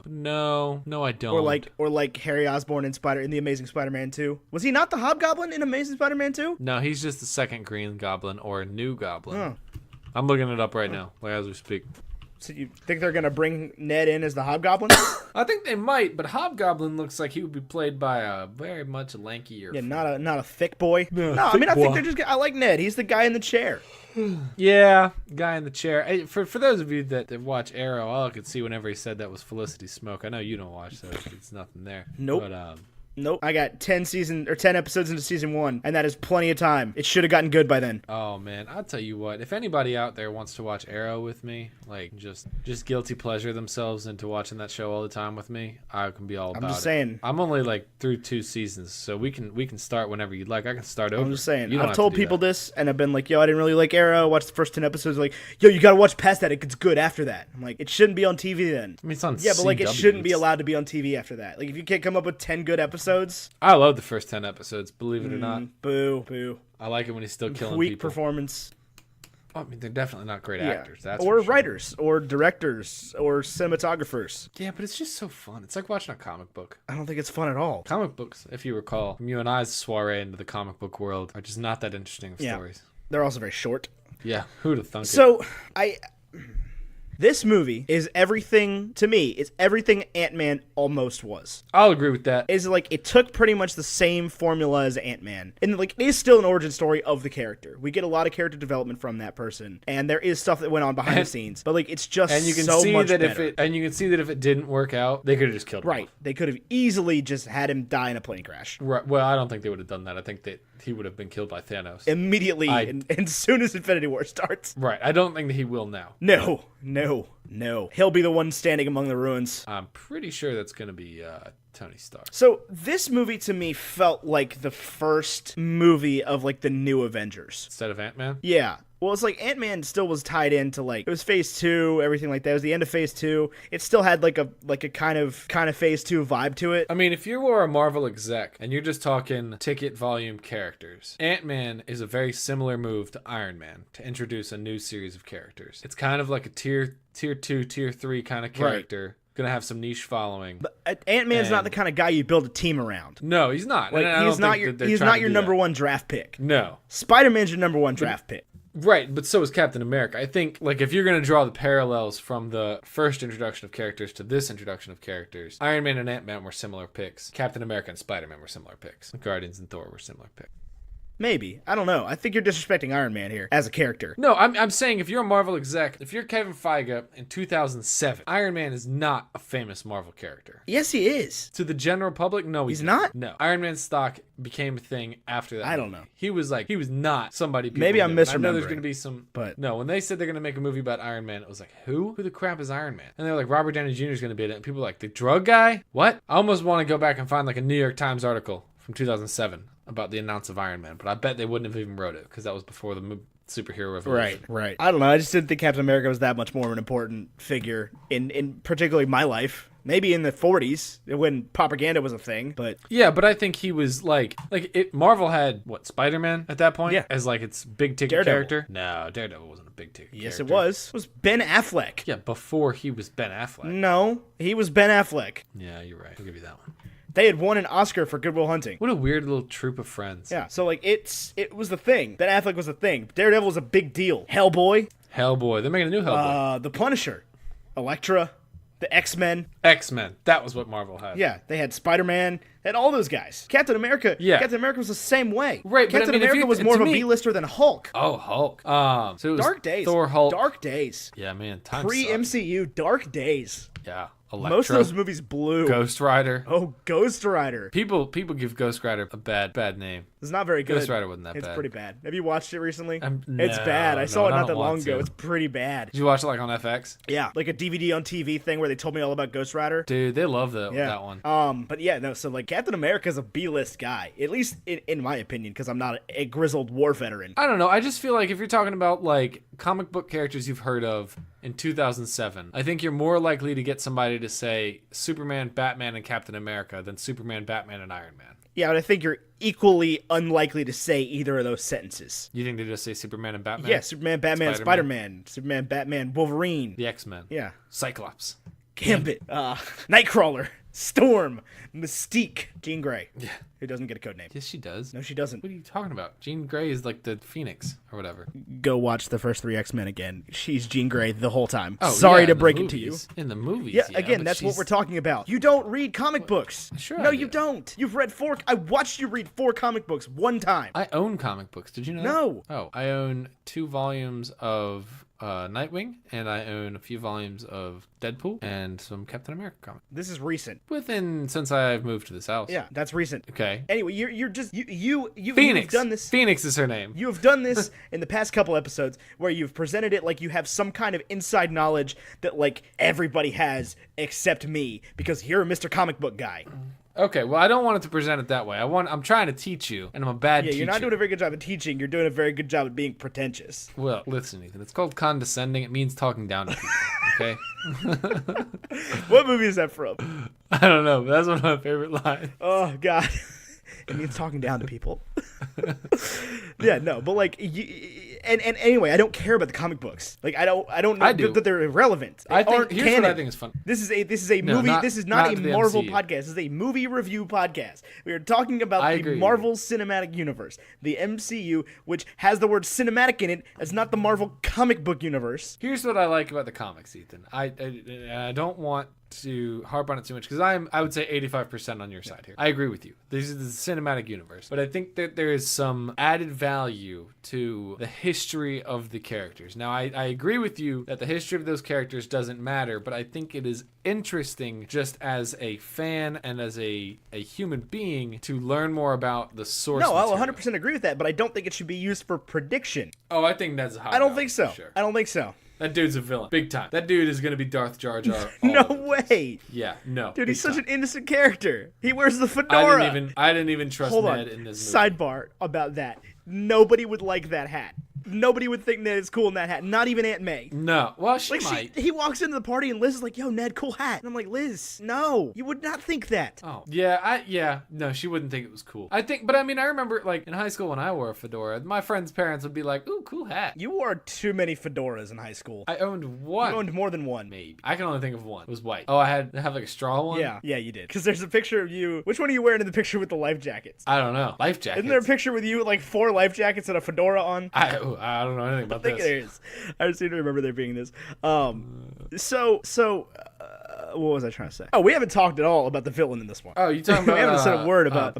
No, I don't. Or like Harry Osborn in The Amazing Spider-Man 2. Was he not the Hobgoblin in Amazing Spider-Man 2? No, he's just the second Green Goblin or New Goblin. Oh. I'm looking it up right now, like as we speak. So you think they're gonna bring Ned in as the Hobgoblin? I think they might, but Hobgoblin looks like he would be played by a very much lankier. Yeah, not a thick boy. No, I mean I think they're just. I like Ned. He's the guy in the chair. Yeah, guy in the chair. For those of you that watch Arrow, all I could see whenever he said that was Felicity Smoke. I know you don't watch, so it's nothing there. Nope. But nope. I got 10 episodes into season 1, and that is plenty of time. It should have gotten good by then. Oh man, I'll tell you what. If anybody out there wants to watch Arrow with me, like just guilty pleasure themselves into watching that show all the time with me, I can be all about it. I'm just saying. I'm only like through 2 seasons, so we can start whenever you'd like. I can start over. I'm just saying. I've told people this, and I've been like, yo, I didn't really like Arrow. Watch the first 10 episodes. Like, yo, you gotta watch past that. It gets good after that. I'm like, it shouldn't be on TV then. I mean, it's on Yeah, but like, CW. it shouldn't be allowed to be on TV after that. Like, if you can't come up with 10 good episodes. I love the first 10 episodes, believe it or not. Boo. I like it when he's still killing Weak people. performance. I mean, they're definitely not great actors. That's or for sure. writers, or directors, or cinematographers. Yeah, but it's just so fun. It's like watching a comic book. I don't think it's fun at all. Comic books, if you recall, from you and I's soiree into the comic book world, are just not that interesting of stories. They're also very short. Yeah, who'd have thunk it? So, this movie is everything, to me, it's everything Ant-Man almost was. I'll agree with that. It's like, it took pretty much the same formula as Ant-Man. And like, it is still an origin story of the character. We get a lot of character development from that person. And there is stuff that went on behind the scenes. But like, it's just and you can so see much that better. you can see that if it didn't work out, they could have just killed him. Right. They could have easily just had him die in a plane crash. Right. Well, I don't think they would have done that. I think that he would have been killed by Thanos. Immediately, and as soon as Infinity War starts. Right. I don't think that he will now. No. He'll be the one standing among the ruins. I'm pretty sure that's going to be Tony Stark. So this movie to me felt like the first movie of like the new Avengers. Instead of Ant-Man? Yeah. Well, it's like Ant-Man still was tied into like, it was phase 2, everything like that. It was the end of phase 2. It still had like a kind of phase 2 vibe to it. I mean, if you were a Marvel exec and you're just talking ticket volume characters, Ant-Man is a very similar move to Iron Man to introduce a new series of characters. It's kind of like a tier 2, tier 3 kind of character. Right. Gonna have some niche following. But Ant-Man's not the kind of guy you build a team around. No, he's not. Like, he's not your number 1 draft pick. No. Spider-Man's your number 1 draft pick. Right, but so is Captain America. I think, like, if you're going to draw the parallels from the first introduction of characters to this introduction of characters, Iron Man and Ant-Man were similar picks. Captain America and Spider-Man were similar picks. Guardians and Thor were similar picks. Maybe. I don't know. I think you're disrespecting Iron Man here as a character. No, I'm saying if you're a Marvel exec, if you're Kevin Feige in 2007, Iron Man is not a famous Marvel character. Yes, he is. To the general public, no, he's not? No. Iron Man stock became a thing after that. I don't know. He was not somebody people Maybe I'm knew. misremembering. I know there's going to be some... But no, when they said they're going to make a movie about Iron Man, it was like, who? Who the crap is Iron Man? And they were like, Robert Downey Jr. is going to be in it. And people were like, the drug guy? What? I almost want to go back and find like a New York Times article from 2007 about the announce of Iron Man, but I bet they wouldn't have even wrote it because that was before the superhero revolution. Right. I don't know. I just didn't think Captain America was that much more of an important figure in particularly my life. Maybe in the 40s when propaganda was a thing, but yeah, but I think he was Marvel had what, Spider-Man at that point? Yeah. As like its big ticket character. No, Daredevil wasn't a big ticket character. Yes, it was. It was Ben Affleck. Yeah, before he was Ben Affleck. No, he was Ben Affleck. Yeah, you're right. I'll give you that one. They had won an Oscar for Good Will Hunting. What a weird little troop of friends. Yeah, so like it was the thing. Ben Affleck was the thing. Daredevil was a big deal. Hellboy. They're making a new Hellboy. The Punisher. Elektra. The X-Men. X-Men. That was what Marvel had. Yeah, they had Spider-Man. They had all those guys. Captain America. Yeah. Captain America was the same way. Right, Captain America was more of a B-lister than Hulk. Oh, Hulk. So it was Dark days. Thor, Hulk. Dark days. Yeah, man. Pre-MCU, dark days. Yeah. Elektra, most of those movies blew. Ghost Rider. Oh, Ghost Rider. People give Ghost Rider a bad name. It's not very good. Ghost Rider wasn't that bad. It's pretty bad. Have you watched it recently? No, it's bad. I saw it not that long ago. To. It's pretty bad. Did you watch it like on FX? Yeah, like a DVD on TV thing where they told me all about Ghost Rider. Dude, they love that one. But yeah, no. So like Captain America's a B-list guy, at least in my opinion, because I'm not a grizzled war veteran. I don't know. I just feel like if you're talking about like comic book characters you've heard of in 2007, I think you're more likely to get somebody to say Superman, Batman, and Captain America than Superman, Batman, and Iron Man. Yeah, but I think you're equally unlikely to say either of those sentences. You think they just say Superman and Batman? Yeah, Superman, Batman, Spider-Man, Superman, Batman, Wolverine. The X-Men. Yeah. Cyclops. Gambit. Nightcrawler. Storm. Mystique. Jean Grey. Yeah. Who doesn't get a code name. Yes, she does. No, she doesn't. What are you talking about? Jean Grey is like the Phoenix or whatever. Go watch the first 3 X-Men again. She's Jean Grey the whole time. Oh, sorry yeah, to break it to you. In the movies, yeah again, that's what we're talking about. You don't read comic books. Sure. No, you don't. You've read 4. I watched you read 4 comic books one time. I own comic books. Did you know No. that? Oh, I own 2 volumes of Nightwing, and I own a few volumes of Deadpool and some Captain America comics. This is recent. Since I've moved to this house. Yeah, that's recent. Okay. Anyway, you're just you Phoenix. you've done this. Phoenix is her name. You have done this in the past couple episodes where you've presented it like you have some kind of inside knowledge that like everybody has except me because you're a Mr. Comic Book guy. Okay, well, I don't want it to present it that way. I'm trying to teach you, and I'm a bad teacher. Yeah, you're not doing a very good job of teaching. You're doing a very good job of being pretentious. Well, listen, Ethan. It's called condescending. It means talking down to people, okay? What movie is that from? I don't know, but that's one of my favorite lines. Oh, God. It means talking down to people. Yeah, no, but like, and anyway, I don't care about the comic books. Like, I don't know that they're irrelevant. Here's what I think is fun. This is a movie. This is not a Marvel podcast. This is a movie review podcast. We are talking about the Marvel Cinematic Universe, the MCU, which has the word cinematic in it. It's not the Marvel comic book universe. Here's what I like about the comics, Ethan. I don't want to harp on it too much because I would say 85% on your side here. I agree with you. This is the cinematic universe, but I think that there is some added value to the history of the characters. Now, I agree with you that the history of those characters doesn't matter, but I think it is interesting just as a fan and as a human being to learn more about the source material. I'll 100% agree with that, but I don't think it should be used for prediction. Oh, I think that's a hot I don't think so. Sure. I don't think so. That dude's a villain. Big time. That dude is going to be Darth Jar Jar. No way. Yeah, no. Dude, he's such an innocent character. He wears the fedora. I didn't even trust Ned in this movie. Sidebar about that. Nobody would like that hat. Nobody would think Ned is cool in that hat. Not even Aunt May. No. Well, she might. He walks into the party and Liz is like, "Yo, Ned, cool hat." And I'm like, "Liz, no. You would not think that." Oh. Yeah, no, she wouldn't think it was cool. I remember like in high school when I wore a fedora, my friends' parents would be like, "Ooh, cool hat." You wore too many fedoras in high school. I owned one. You owned more than one. Maybe. I can only think of one. It was white. Oh, I have like a straw one? Yeah, you did. Because there's a picture of you. Which one are you wearing in the picture with the life jackets? I don't know. Life jackets? Isn't there a picture with you with like 4 life jackets and a fedora on? I don't know anything about I think there is. I seem to remember there being this. What was I trying to say? Oh, we haven't talked at all about the villain in this one. Oh, you talking about? We haven't said a word about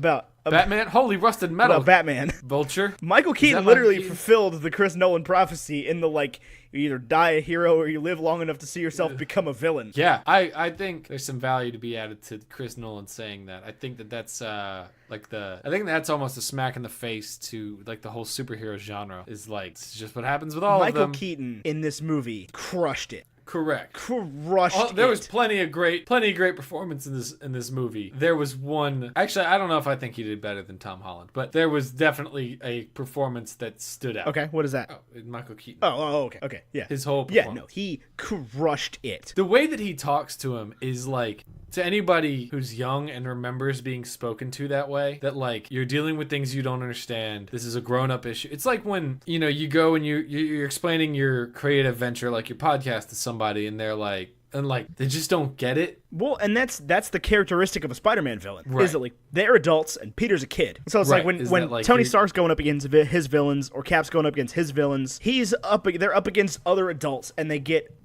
Batman. Holy rusted metal. About Batman. Vulture. Michael Keaton literally fulfilled the Chris Nolan prophecy in the like, you either die a hero or you live long enough to see yourself become a villain. Yeah, I think there's some value to be added to Chris Nolan saying that. I think that's I think that's almost a smack in the face to like the whole superhero genre. Is like, it's just what happens with all of them. Michael Keaton in this movie crushed it. Correct. Crushed. There was plenty of great performance in this movie. There was one. Actually, I don't know if I think he did better than Tom Holland, but there was definitely a performance that stood out. Okay, what is that? Oh, Michael Keaton. Okay, yeah. His whole performance. Yeah, no, he crushed it. The way that he talks to him is like, to anybody who's young and remembers being spoken to that way, that like, you're dealing with things you don't understand. This is a grown-up issue. It's like when, you know, you go and you're explaining your creative venture, like your podcast, to somebody, and they're like, they just don't get it. Well, and that's the characteristic of a Spider-Man villain. Right. Is that like they're adults and Peter's a kid. So it's Right. like when Like Tony Stark's going up against his villains or Cap's going up against his villains, they're up against other adults and they get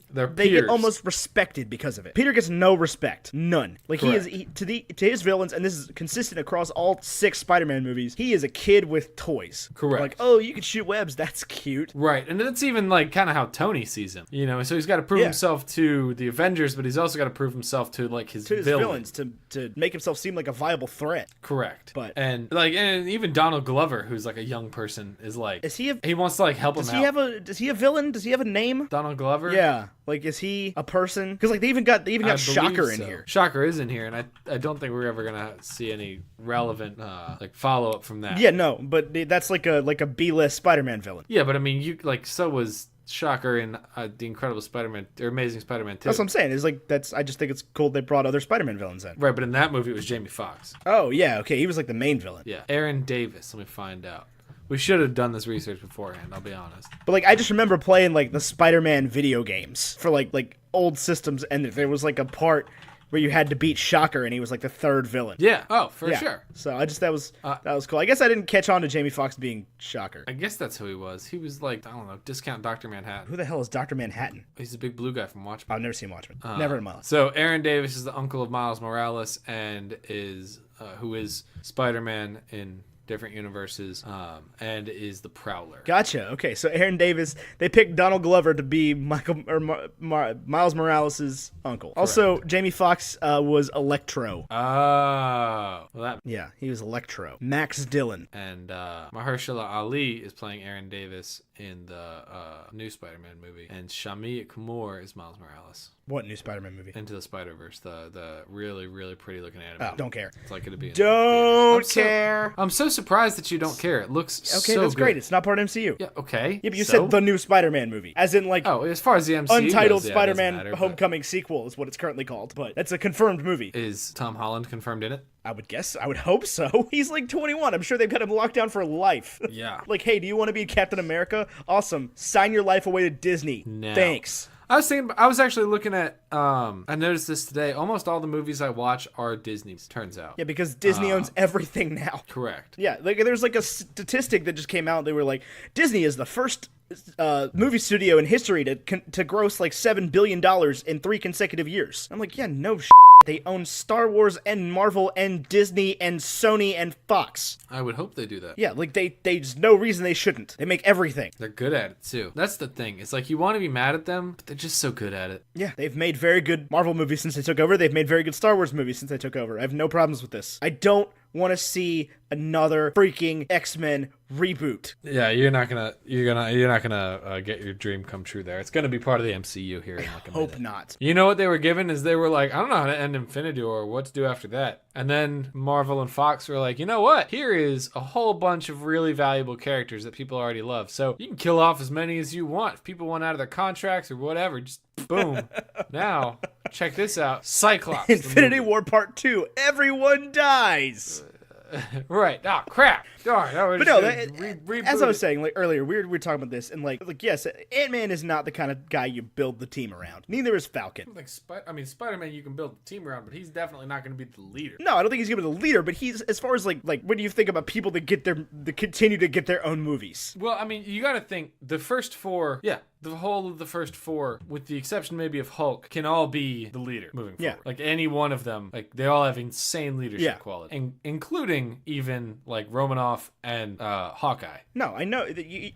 almost respected because of it. Peter gets no respect, none. Like Correct. he is to his villains, and this is consistent across all 6 Spider-Man movies. He is a kid with toys. Correct. Like, oh, you can shoot webs. That's cute. Right, and that's even like kind of how Tony sees him. You know, so he's got to prove himself to the Avengers, but he's also got to prove himself to like his villains to make himself seem like a viable threat. Correct. But and even Donald Glover, who's like a young person, is like, he wants to like help him out. Does he have a villain? Does he have a name? Donald Glover? Yeah. Like, is he a person? Because like they even got Shocker in here. Shocker is in here, and I don't think we're ever gonna see any relevant like follow up from that. Yeah, no, but that's like a B-list Spider-Man villain. Yeah, but I mean, you like so was Shocker in the Incredible Spider-Man or Amazing Spider-Man 2. That's what I'm saying. Is like I just think it's cool they brought other Spider-Man villains in. Right, but in that movie it was Jamie Foxx. Oh yeah, okay, he was like the main villain. Yeah, Aaron Davis. Let me find out. We should have done this research beforehand, I'll be honest. But like I just remember playing like the Spider-Man video games for like old systems, and there was like a part where you had to beat Shocker, and he was like the 3rd villain. Yeah. Oh, for sure. So that was cool. I guess I didn't catch on to Jamie Foxx being Shocker. I guess that's who he was. He was like, I don't know, discount Dr. Manhattan. Who the hell is Dr. Manhattan? He's the big blue guy from Watchmen. I've never seen Watchmen. Never in my life. So Aaron Davis is the uncle of Miles Morales, and who is Spider-Man in different universes, and is the Prowler. Gotcha. Okay, so Aaron Davis, they picked Donald Glover to be Miles Morales' uncle. Correct. Also, Jamie Foxx was Electro. Oh, well, yeah, he was Electro. Max Dillon. And Mahershala Ali is playing Aaron Davis in the new Spider-Man movie, and Shamik Kapoor is Miles Morales. What new Spider-Man movie? Into the Spider-Verse, the really, really pretty looking animated. Oh, don't care. It's like it'd be. Don't care. I'm so surprised that you don't care. It looks okay. That's good. Great. It's not part of MCU. Yeah. Okay. Yeah, but you said the new Spider-Man movie, as in like. Oh, as far as the MCU Untitled goes, Spider-Man Homecoming sequel is what it's currently called, but it's a confirmed movie. Is Tom Holland confirmed in it? I would guess. I would hope so. He's like 21. I'm sure they've got him locked down for life. Yeah. Like, hey, do you want to be Captain America? Awesome. Sign your life away to Disney. No. Thanks. I was actually looking at, I noticed this today. Almost all the movies I watch are Disney's, turns out. Yeah, because Disney owns everything now. Correct. Yeah, like there's like a statistic that just came out. They were like, Disney is the first movie studio in history to gross like $7 billion in 3 consecutive years. I'm like, yeah, no shit. They own Star Wars and Marvel and Disney and Sony and Fox. I would hope they do that. Yeah, like there's no reason they shouldn't. They make everything. They're good at it too. That's the thing. It's like you want to be mad at them, but they're just so good at it. Yeah, they've made very good Marvel movies since they took over. They've made very good Star Wars movies since they took over. I have no problems with this. I don't want to see another freaking X-Men reboot. Yeah, you're not gonna get your dream come true there. It's gonna be part of the MCU here in like a minute. Hope not. You know what they were given is they were like, I don't know how to end Infinity War or what to do after that. And then Marvel and Fox were like, you know what? Here is a whole bunch of really valuable characters that people already love. So you can kill off as many as you want. If people want out of their contracts or whatever, just boom. Now, check this out. Cyclops. Infinity War Part 2. Everyone dies. Right. Oh, crap. Darn. But no, as I was saying like earlier, we were talking about this, and like yes, Ant-Man is not the kind of guy you build the team around. Neither is Falcon. Like Spider-Man, you can build the team around, but he's definitely not going to be the leader. No, I don't think he's going to be the leader, but he's, as far as like when you think about people that continue to get their own movies. Well, I mean, you got to think the first 4, the whole of the first 4, with the exception maybe of Hulk, can all be the leader moving forward. Like any one of them, like they all have insane leadership quality, and including even like Romanoff and Hawkeye. No, I know.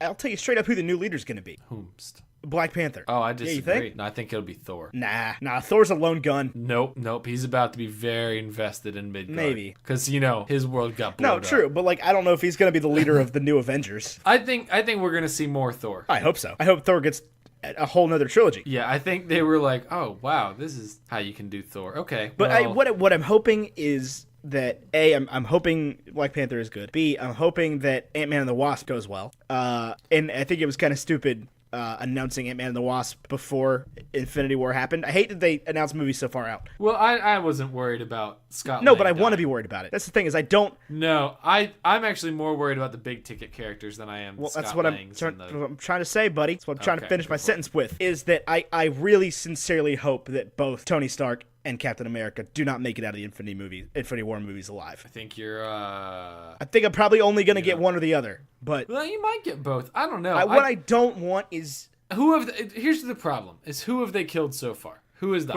I'll tell you straight up who the new leader's going to be. Whomst? Black Panther. Oh, I disagree. Yeah, you think? No, I think it'll be Thor. Nah. Thor's a lone gun. Nope. He's about to be very invested in Midgard. Maybe. Because, his world got blown up. No, true. But, like, I don't know if he's going to be the leader of the new Avengers. I think we're going to see more Thor. I hope so. I hope Thor gets a whole nother trilogy. Yeah, I think they were like, oh, wow, this is how you can do Thor. Okay. But what I'm hoping is that I'm hoping Black Panther is good. B, I'm hoping that Ant-Man and the Wasp goes well. And I think it was kind of stupid announcing Ant-Man and the Wasp before Infinity War happened. I hate that they announced movies so far out. Well, I wasn't worried about Scott No, Lang but I want to dying. be worried about it. That's the thing is I don't. No, I'm actually more worried about the big ticket characters than I am. Well, Scott that's what Lang's I'm trying to say, buddy. That's what I'm trying to Okay, finish go my for it. sentence with. Is that I really sincerely hope that both Tony Stark and Captain America do not make it out of the Infinity War movies alive. I think you're. I think I'm probably only going to get one or the other. But Well, you might get both. I don't know. what I don't want is Here's the problem: is who have they killed so far? Who is that?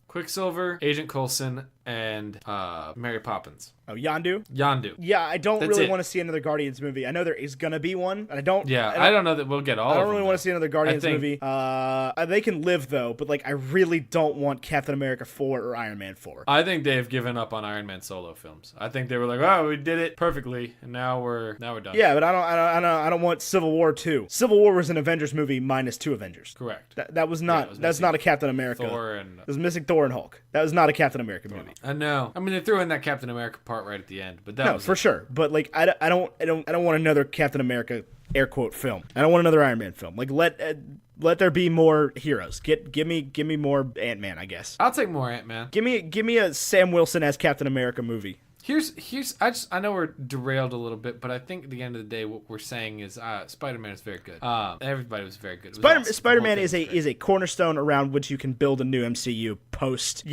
Quicksilver, Agent Coulson, and Mary Poppins. Oh, Yondu? Yondu. Yeah, I don't That's really it. want to see another Guardians movie. I know there is going to be one, and I don't know that we'll get all of I them. don't really want to see another Guardians think- movie. They can live, though, but like I really don't want Captain America 4 or Iron Man 4. I think they've given up on Iron Man solo films. I think they were like, "Oh, we did it perfectly, and now we're done." Yeah, but I don't want Civil War 2. Civil War was an Avengers movie minus 2 Avengers. Correct. That was not. it was That's missing not a Captain America. Thor and It was missing Thor and Hulk. That was not a Captain America movie. I know. I mean, they threw in that Captain America part right at the end, but that No, was for it. sure. But like, I don't want another Captain America air quote film. I don't want another Iron Man film. Like, let there be more heroes. Give me more Ant-Man, I guess. I'll take more Ant-Man. Give me a Sam Wilson as Captain America movie. Here's I know we're derailed a little bit, but I think at the end of the day what we're saying is Spider-Man is very good. Everybody was very good. It was awesome. Spider-Man The whole is thing was a cornerstone around which you can build a new MCU post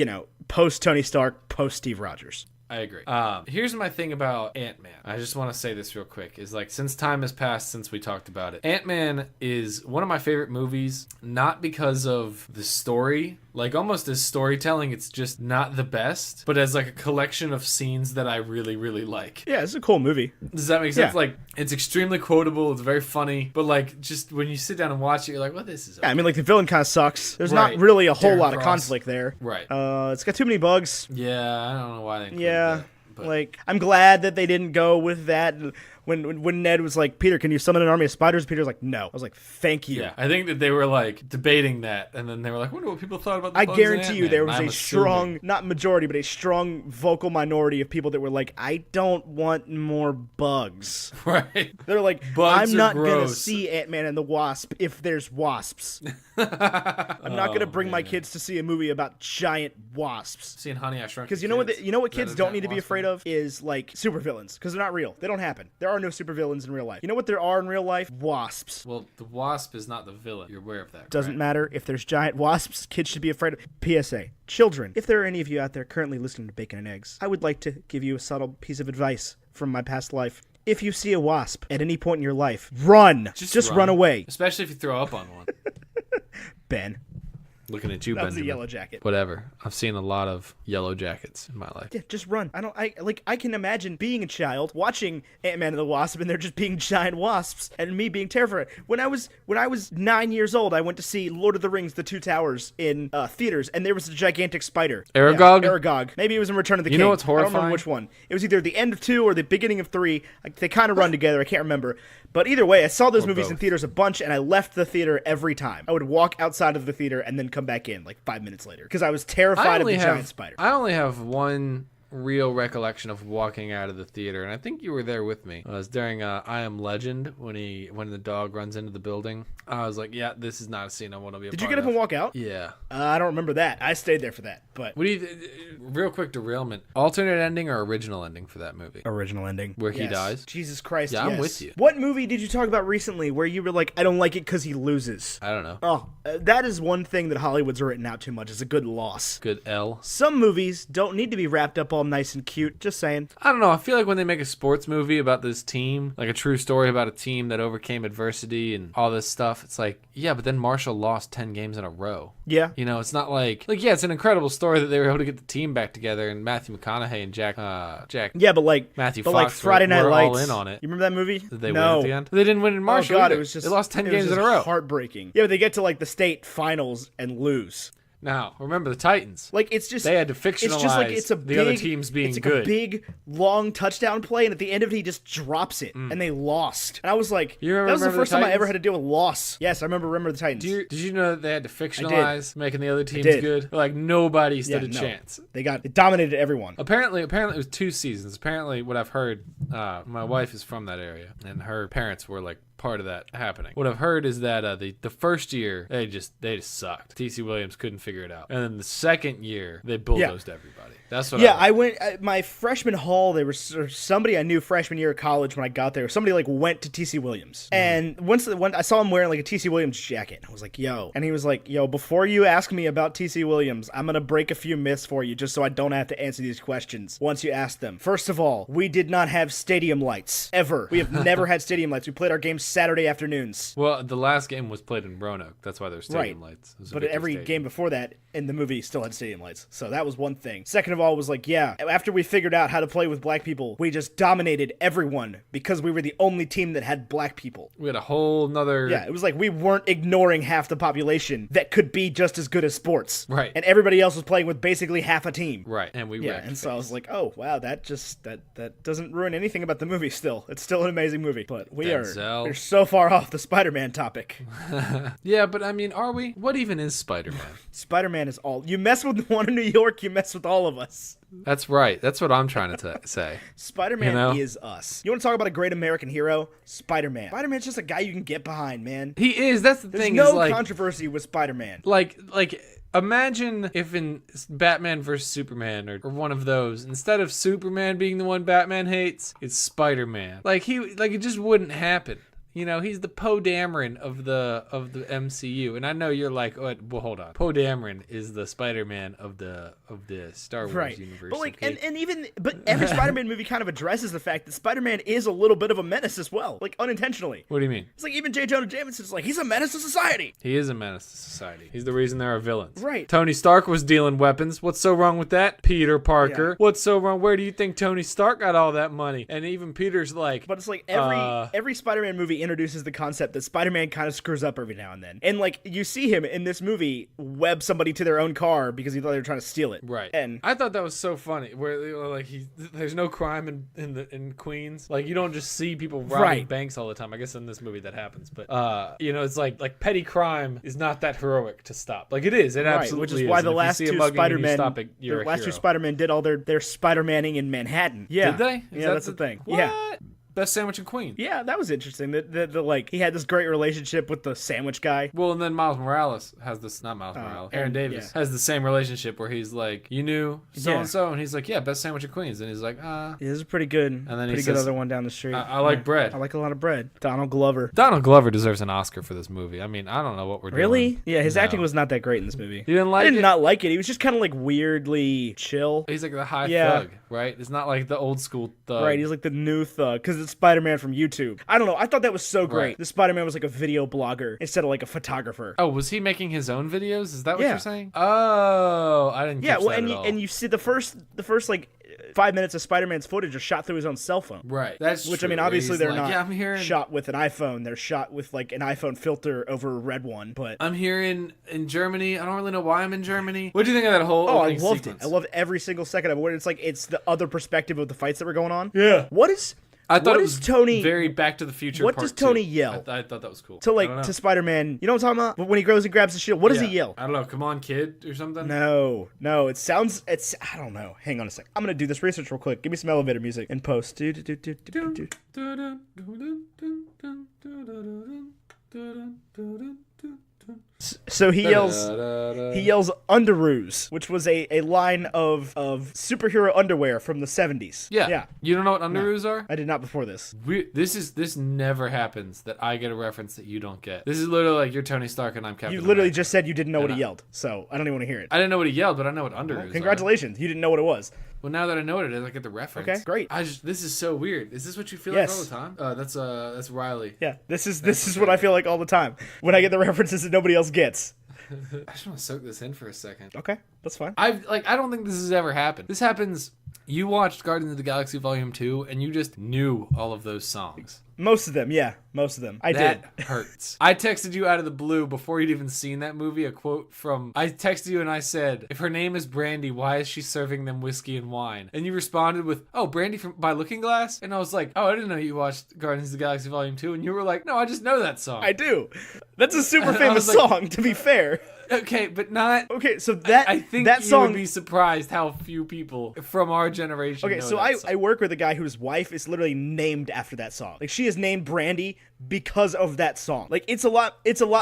Tony Stark, post Steve Rogers. I agree. Here's my thing about Ant-Man. I just want to say this real quick. Is like, since time has passed since we talked about it, Ant-Man is one of my favorite movies, not because of the story, like almost as storytelling, it's just not the best, but as like a collection of scenes that I really, really like. Yeah, it's a cool movie. Does that make sense? Yeah. Like, it's extremely quotable, it's very funny, but like, just when you sit down and watch it, you're like, well, this is okay. Yeah, I mean, like, the villain kind of sucks. There's Right. not really a whole Darren lot of Cross. conflict there. Right. It's got too many bugs. Yeah, I don't know why they included Yeah. that, but Like, I'm glad that they didn't go with that. When Ned was like, Peter, can you summon an army of spiders? Peter's like, no. I was like, thank you. yeah, I think that they were like debating that, and then they were like, wonder what people thought about the I bugs in guarantee you Ant-Man. there was I'm a assuming. strong, not majority, but a strong vocal minority of people that were like, I don't want more bugs. Right. They're like, Bugs I'm are not going to gross. see Ant-Man and the Wasp if there's wasps. I'm not going to bring my kids to see a movie about giant wasps. Seeing Honey, I Shrunk Because the you know what? Kids. You know what Is that kids a don't giant need to be wasp afraid movie? of is like supervillains, because they're not real. They don't happen. There are no supervillains in real life. You know what there are in real life? Wasps. Well, the wasp is not the villain. You're aware of that. Doesn't right? matter if there's giant wasps. Kids should be afraid of. PSA: Children, if there are any of you out there currently listening to Bacon and Eggs, I would like to give you a subtle piece of advice from my past life. If you see a wasp at any point in your life, run. Just run away. Especially if you throw up on one. Ben, Looking at you, that was a Benjamin. yellow jacket. Whatever. I've seen a lot of yellow jackets in my life. Yeah, just run. I can imagine being a child watching Ant-Man and the Wasp and there just being giant wasps and me being terrified. When I was 9 years old, I went to see Lord of the Rings: The Two Towers in theaters, and there was a gigantic spider. Aragog? Yeah, Aragog. Maybe it was in Return of the King. You know what's I don't remember horrifying? which one. It was either the end of 2 or the beginning of 3. They kind of run together. I can't remember. But either way, I saw those movies in both. theaters a bunch, and I left the theater every time. I would walk outside of the theater and then come back in like 5 minutes later because I was terrified of the giant spider. I only have one real recollection of walking out of the theater, and I think you were there with me. It was during I Am Legend when the dog runs into the building. I was like, yeah, this is not a scene I want to be a Did you part get up of. and walk out? Yeah. I don't remember that. I stayed there for that. But What do you real quick derailment. Alternate ending or original ending for that movie? original ending Where he dies? Jesus Christ. Yeah, I'm yes. with you. What movie did you talk about recently where you were like, I don't like it because he loses? I don't know. Oh, that is one thing that Hollywood's written out too much. Is a good loss. Good L. Some movies don't need to be wrapped up all nice and cute. Just saying. I don't know. I feel like when they make a sports movie about this team, like a true story about a team that overcame adversity and all this stuff, it's like, yeah, but then Marshall lost 10 games in a row. Yeah. You know, it's not like yeah, it's an incredible story that they were able to get the team back together, and Matthew McConaughey and Jack Yeah, but like Matthew but Fox like Friday Night were Lights. all in on it. You remember that movie? Did they no. win at the end? They didn't win in Marshall. Oh god, either. it was just they lost 10 it was games in just a row. Heartbreaking. Yeah, but they get to like the state finals and lose. Now, remember the Titans. Like, it's just... They had to fictionalize the other teams being good. It's like a big, long touchdown play, and at the end of it, he just drops it, and they lost. And I was like, that was the first time I ever had to deal with loss. Yes, I remember the Titans. Did you know that they had to fictionalize making the other teams good? Like, nobody stood a chance. They dominated everyone. Apparently it was 2 seasons. Apparently, what I've heard, my wife is from that area, and her parents were like part of that happening. What I've heard is that the first year they just sucked. TC Williams couldn't figure it out, and then the second year they bulldozed everybody. That's what. Yeah, I went my freshman hall. There was somebody I knew freshman year of college when I got there. Somebody like went to TC Williams, and once I saw him wearing like a TC Williams jacket, I was like, "Yo!" And he was like, "Yo, before you ask me about TC Williams, I'm gonna break a few myths for you, just so I don't have to answer these questions once you ask them. First of all, we did not have stadium lights ever. We have never had stadium lights. We played our games Saturday afternoons. Well, the last game was played in Roanoke. That's why there's stadium lights. But every game before that in the movie still had stadium lights. So that was one thing. Second of all was like, yeah, after we figured out how to play with black people, we just dominated everyone because we were the only team that had black people. We had a whole nother... Yeah, it was like we weren't ignoring half the population that could be just as good as sports. Right. And everybody else was playing with basically half a team. Right. And we wrecked and so I was like, oh, wow, that doesn't ruin anything about the movie still. It's still an amazing movie. But we're so far off the Spider-Man topic. Yeah, but I mean, are we? What even is Spider-Man? Spider-Man is all... You mess with one in New York, you mess with all of us. That's right. That's what I'm trying to say. Spider-Man is us. You want to talk about a great American hero? Spider-Man. Spider-Man's just a guy you can get behind, man. He is. That's the thing. There's no controversy with Spider-Man. Like, imagine if in Batman vs. Superman or one of those, instead of Superman being the one Batman hates, it's Spider-Man. It just wouldn't happen. You know, he's the Poe Dameron of the MCU, and I know you're like, oh, well, hold on. Poe Dameron is the Spider-Man of the Star Wars universe. But like, okay? but every Spider-Man movie kind of addresses the fact that Spider-Man is a little bit of a menace as well, like unintentionally. What do you mean? It's like even J. Jonah Jameson's like, he's a menace to society. He is a menace to society. He's the reason there are villains. Right. Tony Stark was dealing weapons. What's so wrong with that? Peter Parker. Yeah. What's so wrong? Where do you think Tony Stark got all that money? And even Peter's like, but it's like every Spider-Man movie introduces the concept that Spider-Man kind of screws up every now and then. And like you see him in this movie web somebody to their own car because he thought they were trying to steal it. Right. And I thought that was so funny where like there's no crime in Queens. Like you don't just see people robbing banks all the time. I guess in this movie that happens. But it's like petty crime is not that heroic to stop. Like it is. It absolutely is. Which is why the last two Spider-Man did all their Spider-Manning in Manhattan. Yeah. Did they? That's the thing. What? Yeah. Best sandwich in Queens. Yeah, that was interesting. That he had this great relationship with the sandwich guy. Well, and then Miles Morales has this, not Miles Morales, Aaron Davis has the same relationship where he's like, you knew so-and-so, and he's like, yeah, best sandwich in Queens. And he's like, Yeah, this is pretty good. And then pretty good other one down the street. I like bread. I like a lot of bread. Donald Glover. Donald Glover deserves an Oscar for this movie. I mean, I don't know what we're doing. Really? Yeah, his acting was not that great in this movie. You didn't like it? I did not like it. He was just kind of like weirdly chill. He's like the high thug, right? It's not like the old school thug. Right, he's like the new thug, because it's Spider-Man from YouTube. I don't know. I thought that was so great. Right. The Spider-Man was like a video blogger instead of like a photographer. Oh, was he making his own videos? Is that what you're saying? Oh, I didn't catch that at all. And you see the first like 5 minutes of Spider-Man's footage are shot through his own cell phone. Right. That's Which, true. I mean, obviously they're not shot with an iPhone. They're shot with like an iPhone filter over a red one. But I'm here in Germany. I don't really know why I'm in Germany. What do you think of that whole opening sequence? I loved every single second of it. Where it's the other perspective of the fights that were going on. Yeah. I thought it was Tony, very Back to the Future. What does Tony yell? I thought that was cool. To Spider-Man, you know what I'm talking about? When he goes and grabs the shield, what does he yell? I don't know. Come on, kid, or something. No. I don't know. Hang on a sec. I'm gonna do this research real quick. Give me some elevator music in post. So he yells underoos, which was a line of superhero underwear from the 70s. Yeah. You don't know what underoos are? I did not before this. This never happens that I get a reference that you don't get. This is literally like you're Tony Stark and I'm Captain You literally America. Just said you didn't know what he yelled, so I don't even want to hear it. I didn't know what he yelled, but I know what underoos are. Congratulations, you didn't know what it was. Well, now that I know what it is, I get the reference. Okay, great. This is so weird. Is this what you feel like all the time? That's Riley. Yeah, this is what I feel like all the time when I get the references that nobody else gets. I just want to soak this in for a second. Okay, that's fine. I don't think this has ever happened. This happens You watched Guardians of the Galaxy Volume 2, and you just knew all of those songs. Most of them, yeah. Most of them. I did. That hurts. I texted you out of the blue before you'd even seen that movie, a quote from... I texted you and I said, if her name is Brandy, why is she serving them whiskey and wine? And you responded with, oh, Brandy by Looking Glass? And I was like, oh, I didn't know you watched Guardians of the Galaxy Volume 2. And you were like, no, I just know that song. I do. That's a super famous like, song, to be fair. Okay, but not... Okay, so that I think that you song would be surprised how few people from our generation know so that song. I work with a guy whose wife is literally named after that song. Like, she is named Brandy because of that song. Like, it's a lot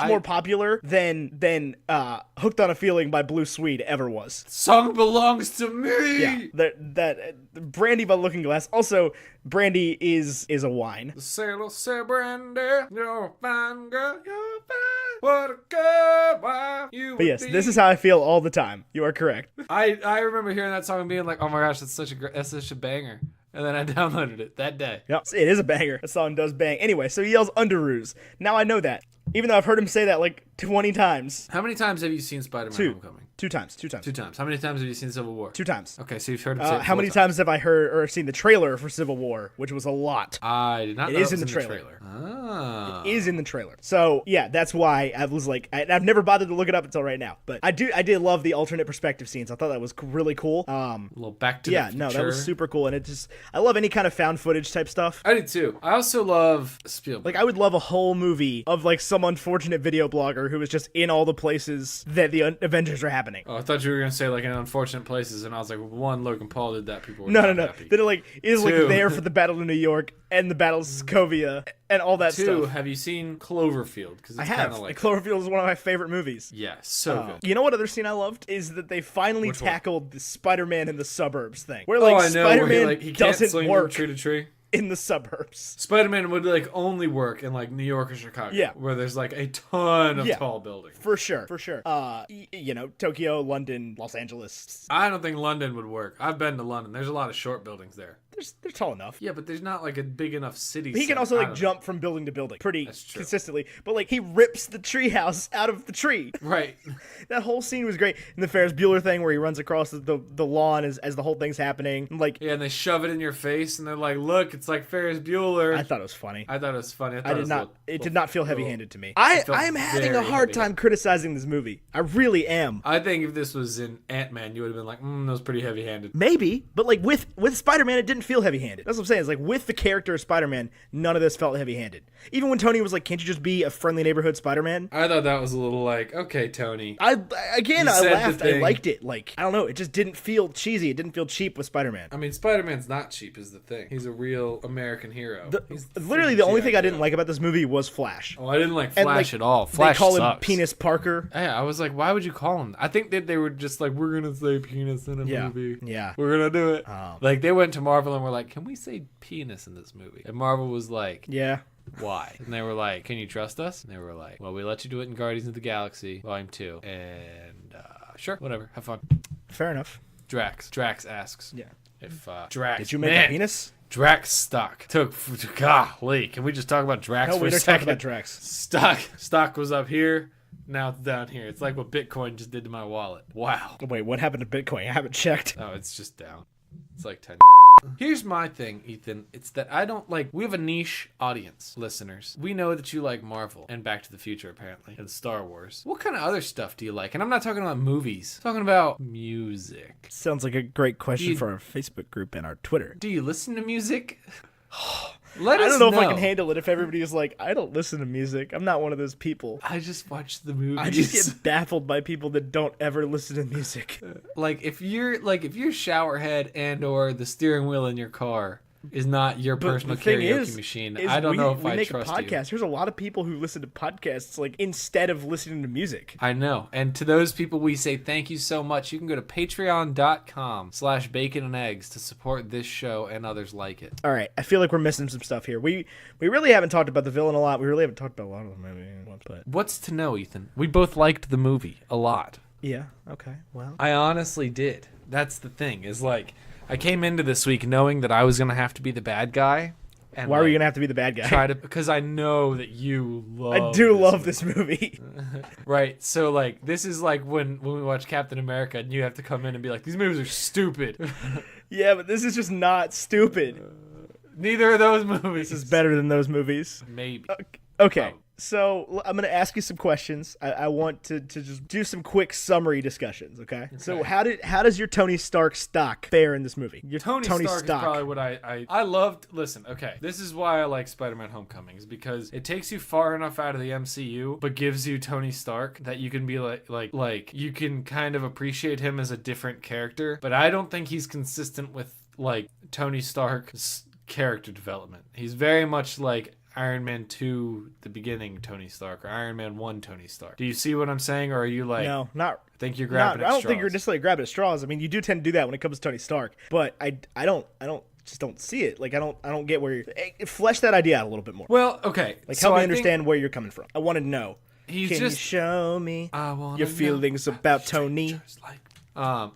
more popular than Hooked on a Feeling by Blue Swede ever was. Song belongs to me! Yeah, that Brandy by Looking Glass. Also, Brandy is a wine. The sailor said, Brandy, you're a fine girl, you're fine. What a good wife you But yes, would this be. is how I feel all the time. You are correct. I remember hearing that song and being like, oh my gosh, that's such a banger. And then I downloaded it that day. Yep, it is a banger. That song does bang. Anyway, so he yells Underoos. Now I know that. Even though I've heard him say that like 20 times. How many times have you seen Spider-Man Homecoming? Two times. 2 times. How many times have you seen Civil War? 2 times. Okay, so you've heard him say it How 4 many times have I heard or seen the trailer for Civil War, which was a lot? I did not know It is it was in the trailer. Ah. Is in the trailer. So yeah, that's why I was like, I've never bothered to look it up until right now. But I did love the alternate perspective scenes. I thought that was really cool. A little back to the future. No, that was super cool. And I love any kind of found footage type stuff. I do too. I also love Spielberg. Like, I would love a whole movie of like some unfortunate video blogger who was just in all the places that the Avengers are happening. Oh, I thought you were gonna say like in unfortunate places, and I was like, one, Logan Paul did that. People were No. happy. That it like is like 2. there for the Battle of New York and the Battle of Sokovia and all that 2, stuff. have you seen Cloverfield? Because I have. Like, Cloverfield is one of my favorite movies. yeah, so good. You know what other scene I loved is that they finally Which one? tackled the Spider-Man in the suburbs thing, where Oh, like I know. Where Spider-Man he can't doesn't swing work from tree to tree. in the suburbs. Spider-Man would like only work in like New York or Chicago, Yeah. where there's like a ton of Yeah. tall buildings. For sure. Tokyo, London, Los Angeles. I don't think London would work. I've been to London. There's a lot of short buildings there. They're tall enough. Yeah, but there's not like a big enough city. He can center. also I like don't jump from building to building pretty That's true. consistently, but like he rips the treehouse out of the tree. know. Right. That whole scene was great. And the Ferris Bueller thing where he runs across the lawn as the whole thing's happening. Like, Yeah, and they shove it in your face, and they're like, "Look, it's like Ferris Bueller." I thought it was funny. I thought it was funny. I did not. It did not feel heavy-handed to me. It felt I am having a very hard heavy-handed. time criticizing this movie. I really am. I think if this was in Ant-Man, you would have been like, that was pretty heavy-handed. Maybe, but like with Spider-Man, it didn't feel heavy-handed. That's what I'm saying. It's like with the character of Spider-Man, none of this felt heavy-handed. Even when Tony was like, "Can't you just be a friendly neighborhood Spider-Man?" I thought that was a little like, okay, Tony. I said the laughed. I thing. liked it. Like, I don't know. It just didn't feel cheesy. It didn't feel cheap with Spider-Man. I mean, Spider-Man's not cheap is the thing. He's a real American hero. He's Literally, freaking the only G.I. thing I didn't Joe. like about this movie was Flash. Oh, I didn't like And, Flash like, at all. Flash they call sucks. him Penis Parker. Yeah, I was like, why would you call him? I think that they were just like, we're gonna say penis in a movie. Yeah. We're gonna do it. Like they went to Marvel and were like, can we say penis in this movie? And Marvel was like, Yeah. why? And they were like, can you trust us? And they were like, well, we let you do it in Guardians of the Galaxy Volume 2. And sure, whatever, have fun. Fair enough. Drax asks. Yeah. If Drax. Did you make man, a penis? Drax stock golly, can we just talk about Drax No, for we a don't talk second? about Drax. Stock was up here, now it's down here. It's like what Bitcoin just did to my wallet. Wow. Wait, what happened to Bitcoin? I haven't checked. Oh, it's just down. It's like 10 grand. Here's my thing, Ethan. It's that I don't like... We have a niche audience, listeners. We know that you like Marvel and Back to the Future, apparently, and Star Wars. What kind of other stuff do you like? And I'm not talking about movies. I'm talking about music. Sounds like a great question You- for our Facebook group and our Twitter. Do you listen to music? I Let us don't know if I can handle it if everybody is like, I don't listen to music. I'm not one of those people. I just watch the movies. I just get baffled by people that don't ever listen to music. like if your shower head and or the steering wheel in your car is not your personal karaoke machine, I don't know if I trust we make a podcast. There's a lot of people who listen to podcasts like instead of listening to music. I know. And to those people, we say thank you so much. You can go to patreon.com/bacon and eggs to support this show and others like it. All right, I feel like we're missing some stuff here. We really haven't talked about the villain a lot. We really haven't talked about a lot of the movie. But What's to know, Ethan? We both liked the movie a lot. yeah, okay, well. I honestly did. That's the thing, is like, I came into this week knowing that I was going to have to be the bad guy, And why were you gonna have to be the bad guy? Because I know that you love. I do love this movie. Right. So like this is like when we watch Captain America and you have to come in and be like, these movies are stupid. Yeah, but this is just not stupid. Neither of those movies. This is better than those movies. Maybe. Okay. So I'm going to ask you some questions. I want to just do some quick summary discussions, okay? So how does your Tony Stark stock fare in this movie? Your Tony Stark is probably what I loved. Listen, okay, this is why I like Spider-Man Homecomings, because it takes you far enough out of the MCU, but gives you Tony Stark that you can be like you can kind of appreciate him as a different character, but I don't think he's consistent with like Tony Stark's character development. He's very much like Iron Man 2, the beginning Tony Stark, or Iron Man 1 Tony Stark. Do you see what I'm saying, or are you like... No, not... think you're grabbing at straws? I don't think you're just like grabbing at straws. I mean, you do tend to do that when it comes to Tony Stark, but I don't see it. Like, I don't get where you're... Flesh that idea out a little bit more. Well, okay. Like, help me understand where you're coming from. I want to know. Can you show me your feelings about Tony?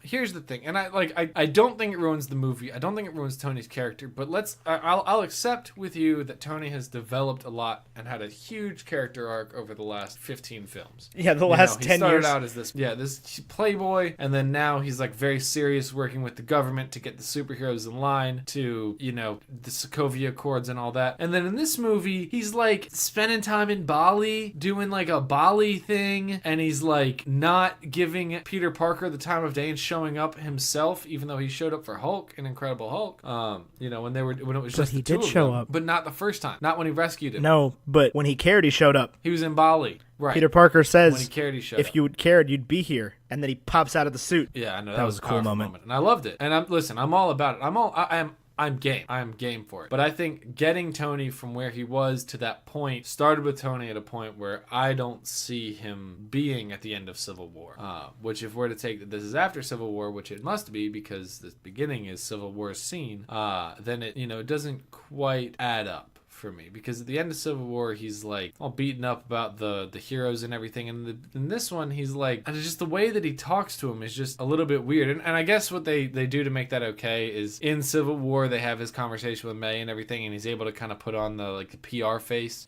Here's the thing, and I don't think it ruins the movie. I don't think it ruins Tony's character, but I'll accept with you that Tony has developed a lot and had a huge character arc over the last 15 films. Yeah, the last 10 years. He started out as this playboy, and then now he's like very serious working with the government to get the superheroes in line to, the Sokovia Accords and all that. And then in this movie, he's like spending time in Bali, doing like a Bali thing, and he's like not giving Peter Parker the time of day and showing up himself, even though he showed up for Hulk and Incredible Hulk. When it was just the two of them. But he did show up, but not the first time. Not when he rescued him. No, but when he cared, he showed up. He was in Bali, right? Peter Parker says, when he cared, he showed "If up. you cared, you'd be here." And then he pops out of the suit. Yeah, I know that was a cool moment, and I loved it. And I'm all about it. I'm game. I'm game for it. But I think getting Tony from where he was to that point started with Tony at a point where I don't see him being at the end of Civil War. Which, if we're to take that this is after Civil War, which it must be because the beginning is Civil War's scene, then it doesn't quite add up for me, because at the end of Civil War he's like all beaten up about the heroes and everything, and in this one he's like, and just the way that he talks to him is just a little bit weird, and I guess what they do to make that okay is in Civil War they have his conversation with May and everything, and he's able to kind of put on the PR face,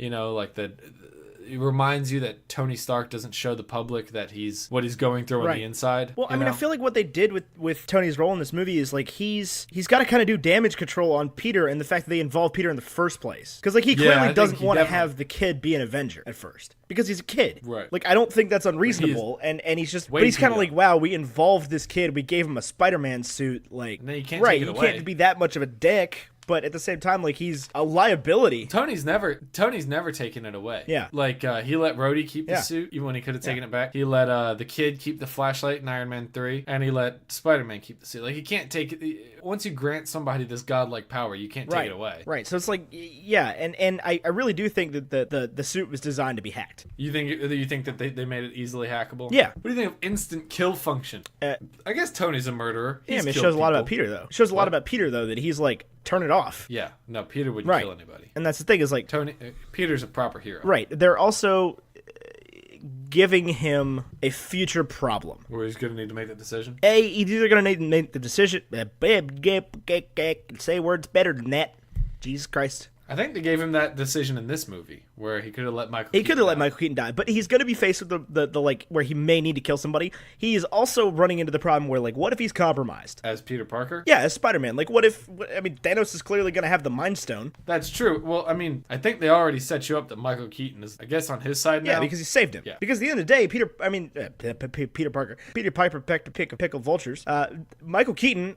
it reminds you that Tony Stark doesn't show the public that what he's going through on the inside. Well, I feel like what they did with Tony's role in this movie is like he's got to kind of do damage control on Peter, and the fact that they involved Peter in the first place. Because he clearly doesn't want to have the kid be an Avenger at first. Because he's a kid. Right. Like, I don't think that's unreasonable. And he's just, but he's kind of like, wow, we involved this kid. We gave him a Spider-Man suit. Like, and then you can't take it away. You can't be that much of a dick. But at the same time, like, he's a liability. Tony's never taken it away. Yeah. Like, he let Rhodey keep the suit, even when he could have taken it back. He let the kid keep the flashlight in Iron Man 3, and he let Spider-Man keep the suit. Like, he can't take it. Once you grant somebody this godlike power, you can't take it away. Right. So it's like, yeah, and I really do think that the suit was designed to be hacked. You think that they made it easily hackable? Yeah. What do you think of instant kill function? I guess Tony's a murderer. Yeah, it shows a lot about Peter, though. It shows a lot about Peter, though, that he's like, turn it off. Yeah, no, Peter wouldn't kill anybody. And that's the thing, is like Peter's a proper hero. Right. They're also giving him a future problem where he's going to need to make that decision. He's either going to need to make the decision. Say words better than that. Jesus Christ. I think they gave him that decision in this movie, where he could have let Michael Keaton die, but he's going to be faced with the like, where he may need to kill somebody. He is also running into the problem where, like, what if he's compromised? As Peter Parker? Yeah, as Spider-Man. Like, what if, Thanos is clearly going to have the Mind Stone. That's true. Well, I think they already set you up that Michael Keaton is, I guess, on his side now. Yeah, because he saved him. Yeah. Because at the end of the day, Peter Parker, Peter Piper pecked a pick of pickled vultures. Michael Keaton,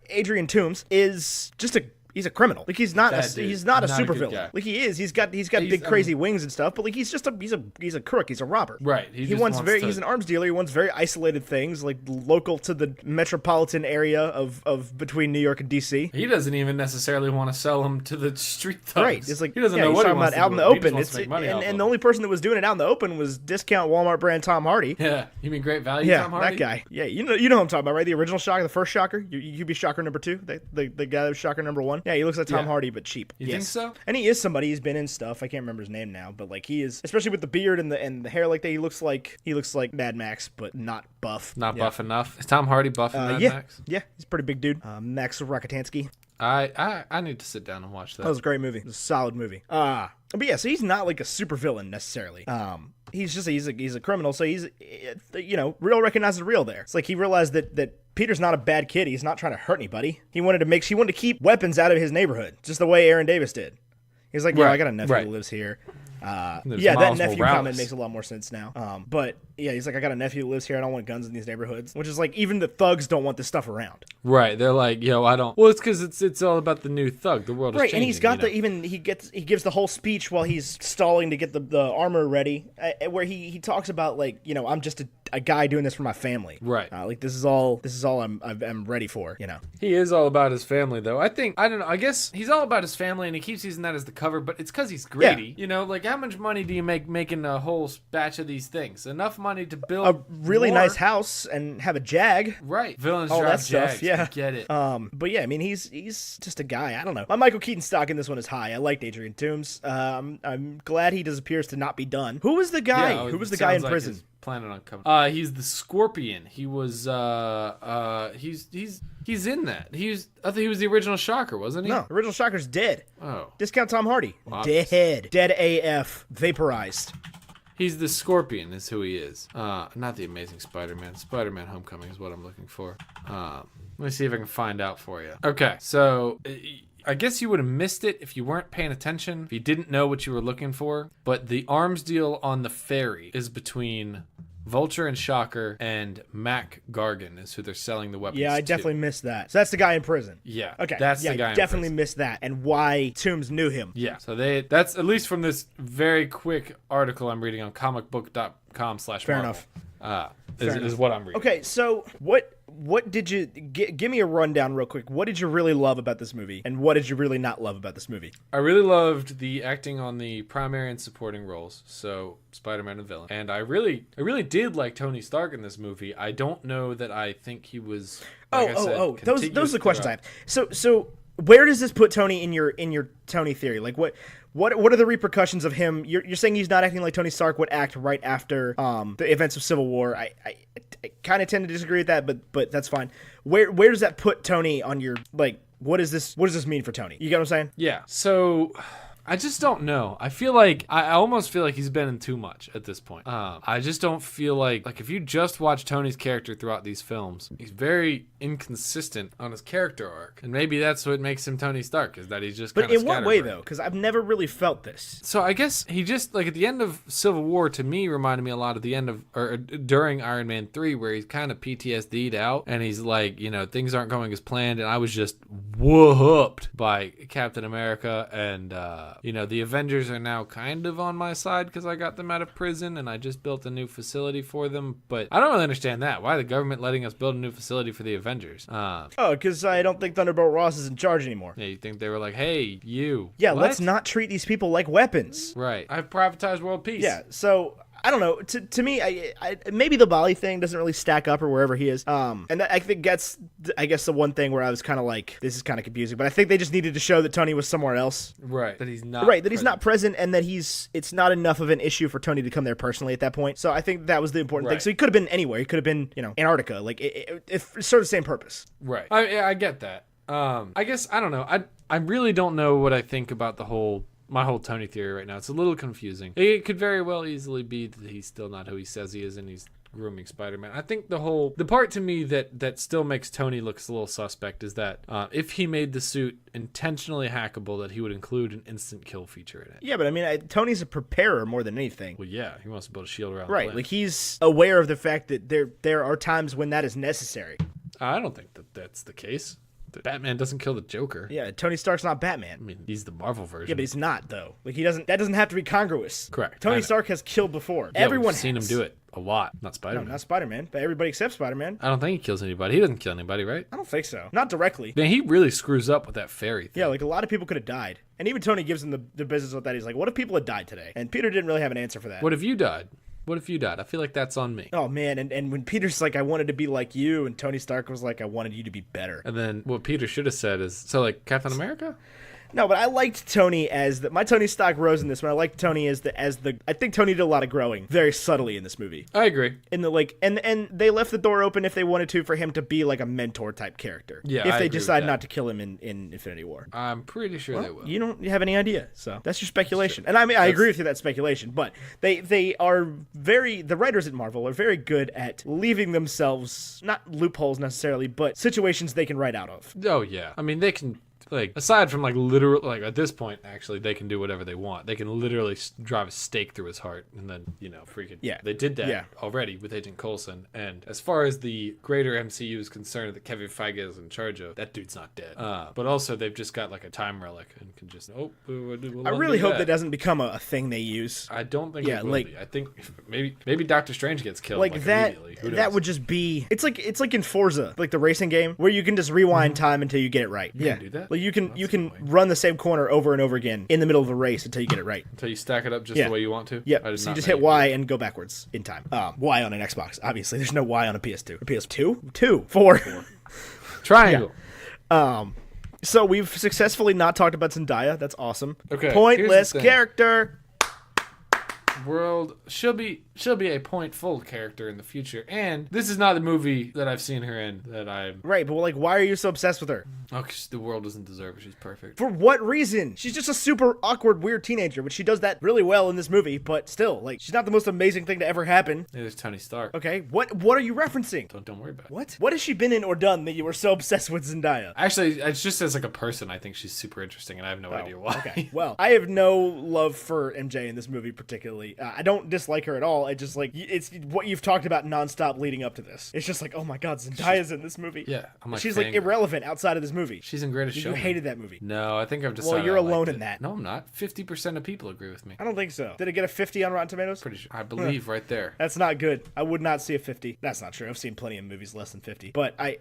Adrian Toomes, is just he's a criminal. Like, he's not a supervillain. Like, he is. He's got big crazy wings and stuff. But like, he's a crook. He's a robber. Right. He's an arms dealer. He wants very isolated things, like local to the metropolitan area of between New York and DC. He doesn't even necessarily want to sell them to the street thugs. Right. It's like, he doesn't know what he wants to do. Out in the open. And the only person that was doing it out in the open was discount Walmart brand Tom Hardy. Yeah. You mean Great Value Tom Hardy? That guy. Yeah. You know who I'm talking about, right? The original Shocker, the first Shocker. You be Shocker number 2. The guy that was Shocker number 1. Yeah. He looks like Tom Hardy, but cheap. You think so? And he is somebody. He's been in stuff. I can't remember his name now, but like, he is, especially with the beard and the hair like that. He looks like Mad Max, but not buff. Not buff enough. Is Tom Hardy buff in Mad Max? Yeah, he's a pretty big dude. Max Rockatansky. I need to sit down and watch that. That was a great movie. It was a solid movie. But yeah, so he's not like a super villain necessarily. He's just he's a criminal, so he's real recognizes real there. It's like he realized that Peter's not a bad kid. He's not trying to hurt anybody. He wanted to keep weapons out of his neighborhood, just the way Aaron Davis did. He's like, I got a nephew who lives here. That nephew comment makes a lot more sense now. But yeah, he's like, I got a nephew who lives here. I don't want guns in these neighborhoods. Which is like, even the thugs don't want this stuff around. Right? They're like, I don't. Well, it's because it's all about the new thug. The world is changing. And he's got he gives the whole speech while he's stalling to get the armor ready, where he talks about like, I'm just a guy doing this for my family. Right. Like this is all I'm ready for. He is all about his family, though. I don't know. I guess he's all about his family, and he keeps using that as the cover. But it's because he's greedy. Yeah. Like how much money do you make making a whole batch of these things? Enough money to build a really nice house and have a Jag. Right. Villains all drive that Jags. Stuff. Yeah. I get it. But yeah, I mean he's just a guy. I don't know. My Michael Keaton stock in this one is high. I liked Adrian Toomes. I'm glad he appears to not be done. Who was the guy? Who was the guy in prison? Planning on coming. He's the Scorpion. He was he's in that. I think he was the original Shocker, wasn't he? No, original Shocker's dead. Oh. Discount Tom Hardy. Wow. Dead AF. Vaporized. He's the Scorpion is who he is. Not the Amazing Spider-Man. Spider-Man Homecoming is what I'm looking for. Let me see if I can find out for you. Okay, so I guess you would have missed it if you weren't paying attention, if you didn't know what you were looking for. But the arms deal on the ferry is between Vulture and Shocker, and Mac Gargan is who they're selling the weapons to. Yeah, I definitely missed that. So that's the guy in prison. Yeah. Okay. That's the guy in definitely prison. Missed that, and why Toomes knew him. Yeah. So that's at least from this very quick article I'm reading on comicbook.com/Marvel. Fair enough. Is what I'm reading. Okay, so what did you give me a rundown real quick? What did you really love about this movie, and what did you really not love about this movie? I really loved the acting on the primary and supporting roles, so Spider-Man and villain, and I really did like Tony Stark in this movie. I don't know that I think he was. Those are the questions I have. So where does this put Tony in your Tony theory? Like what are the repercussions of him? You're saying he's not acting like Tony Stark would act right after the events of Civil War. I kind of tend to disagree with that, but that's fine. Where does that put Tony on your like? What does this mean for Tony? You get what I'm saying? Yeah. So I just don't know. I feel like I almost feel like he's been in too much at this point. I just don't feel like if you just watch Tony's character throughout these films, he's very inconsistent on his character arc, and maybe that's what makes him Tony Stark, is that he's just. But in what way though? Because I've never really felt this. So I guess he just at the end of Civil War to me reminded me a lot of the end of or during Iron Man 3, where he's kind of PTSD'd out and he's like, things aren't going as planned, and I was just whooped by Captain America and. The Avengers are now kind of on my side because I got them out of prison and I just built a new facility for them. But I don't really understand that. Why the government letting us build a new facility for the Avengers? Because I don't think Thunderbolt Ross is in charge anymore. Yeah, you think they were like, hey, you. Yeah, let's not treat these people like weapons. Right. I've privatized world peace. Yeah, so I don't know. To me, I maybe the Bali thing doesn't really stack up or wherever he is. And I think that's, I guess, the one thing where I was kind of like, this is kind of confusing. But I think they just needed to show that Tony was somewhere else. Right. That he's not. Right. That he's not present, and that it's not enough of an issue for Tony to come there personally at that point. So I think that was the important thing. So he could have been anywhere. He could have been, Antarctica. Like it served the same purpose. Right. I get that. I guess I don't know. I really don't know what I think about my whole Tony theory right now. It's a little confusing. It could very well easily be that he's still not who he says he is and he's grooming Spider-Man. I think the part to me that still makes Tony looks a little suspect is that if he made the suit intentionally hackable, that he would include an instant kill feature in it. Yeah, but I mean, Tony's a preparer more than anything. Well, yeah, he wants to build a shield around the right, planet. like he's aware of the fact that there are times when that is necessary. I don't think that's the case. Batman doesn't kill the Joker. Yeah, Tony Stark's not Batman. I mean, he's the Marvel version. Yeah, but he's not though. Like that doesn't have to be congruous. Correct. Tony Stark has killed before. Yeah, Everyone's seen him do it a lot. Not Spider-Man. No, not Spider-Man, but everybody except Spider-Man. I don't think he kills anybody. He doesn't kill anybody, right? I don't think so. Not directly. Man, he really screws up with that fairy thing. Yeah, like a lot of people could have died. And even Tony gives him the business with that. He's like, what if people had died today? And Peter didn't really have an answer for that. What if you died? What if you died? I feel like that's on me. Oh, man. And when Peter's like, I wanted to be like you, and Tony Stark was like, I wanted you to be better. And then what Peter should have said is, so like Captain America? No, but I liked Tony my Tony stock rose in this one. I liked Tony as the I think Tony did a lot of growing very subtly in this movie. I agree. In the and they left the door open if they wanted to for him to be like a mentor type character. Yeah, if I they agree decide with not to kill him in Infinity War. I'm pretty sure they will. You don't have any idea, so that's your speculation. And I mean, I agree with you that speculation, but the writers at Marvel are very good at leaving themselves not loopholes necessarily, but situations they can write out of. Oh yeah, I mean they can. Like, aside from like literal, like at this point, actually, they can do whatever they want. They can literally drive a stake through his heart, and then freaking They did that already with Agent Coulson. And as far as the greater MCU is concerned, that Kevin Feige is in charge of, that dude's not dead. But also they've just got like a time relic and can just I really hope that doesn't become a thing they use. I don't think it will be. I think maybe Doctor Strange gets killed like that. That would just be it's like in Forza, like the racing game, where you can just rewind time until you get it right. You can do that. Like you can run the same corner over and over again in the middle of a race until you get it right. Until you stack it up just the way you want to? Yeah. So you just hit Y and go backwards in time. Y on an Xbox, obviously. There's no Y on a PS2. A PS2? 4. Triangle. Yeah. So we've successfully not talked about Zendaya. That's awesome. Okay. Pointless character. World, she'll be a full character in the future, and this is not the movie that I've seen her in that I'm right. But like, why are you so obsessed with her? Oh, because the world doesn't deserve her. She's perfect. For what reason? She's just a super awkward, weird teenager, which she does that really well in this movie. But still, like, she's not the most amazing thing to ever happen. There's Tony Stark. Okay, what are you referencing? Don't worry about it. What has she been in or done that you were so obsessed with Zendaya? Actually, it's just as like a person, I think she's super interesting, and I have no idea why. Okay, well, I have no love for MJ in this movie particularly. I don't dislike her at all. I just like it's what you've talked about nonstop leading up to this. It's just like, oh my god, Zendaya's in this movie. Yeah, I'm like she's like irrelevant outside of this movie. She's in Greatest Showman. You hated that movie. No, I think I've decided. Well, you're alone in that. No, I'm not. 50% of people agree with me. I don't think so. Did it get a 50 on Rotten Tomatoes? Pretty sure. I believe right there. That's not good. I would not see a 50. That's not true. I've seen plenty of movies less than 50. But I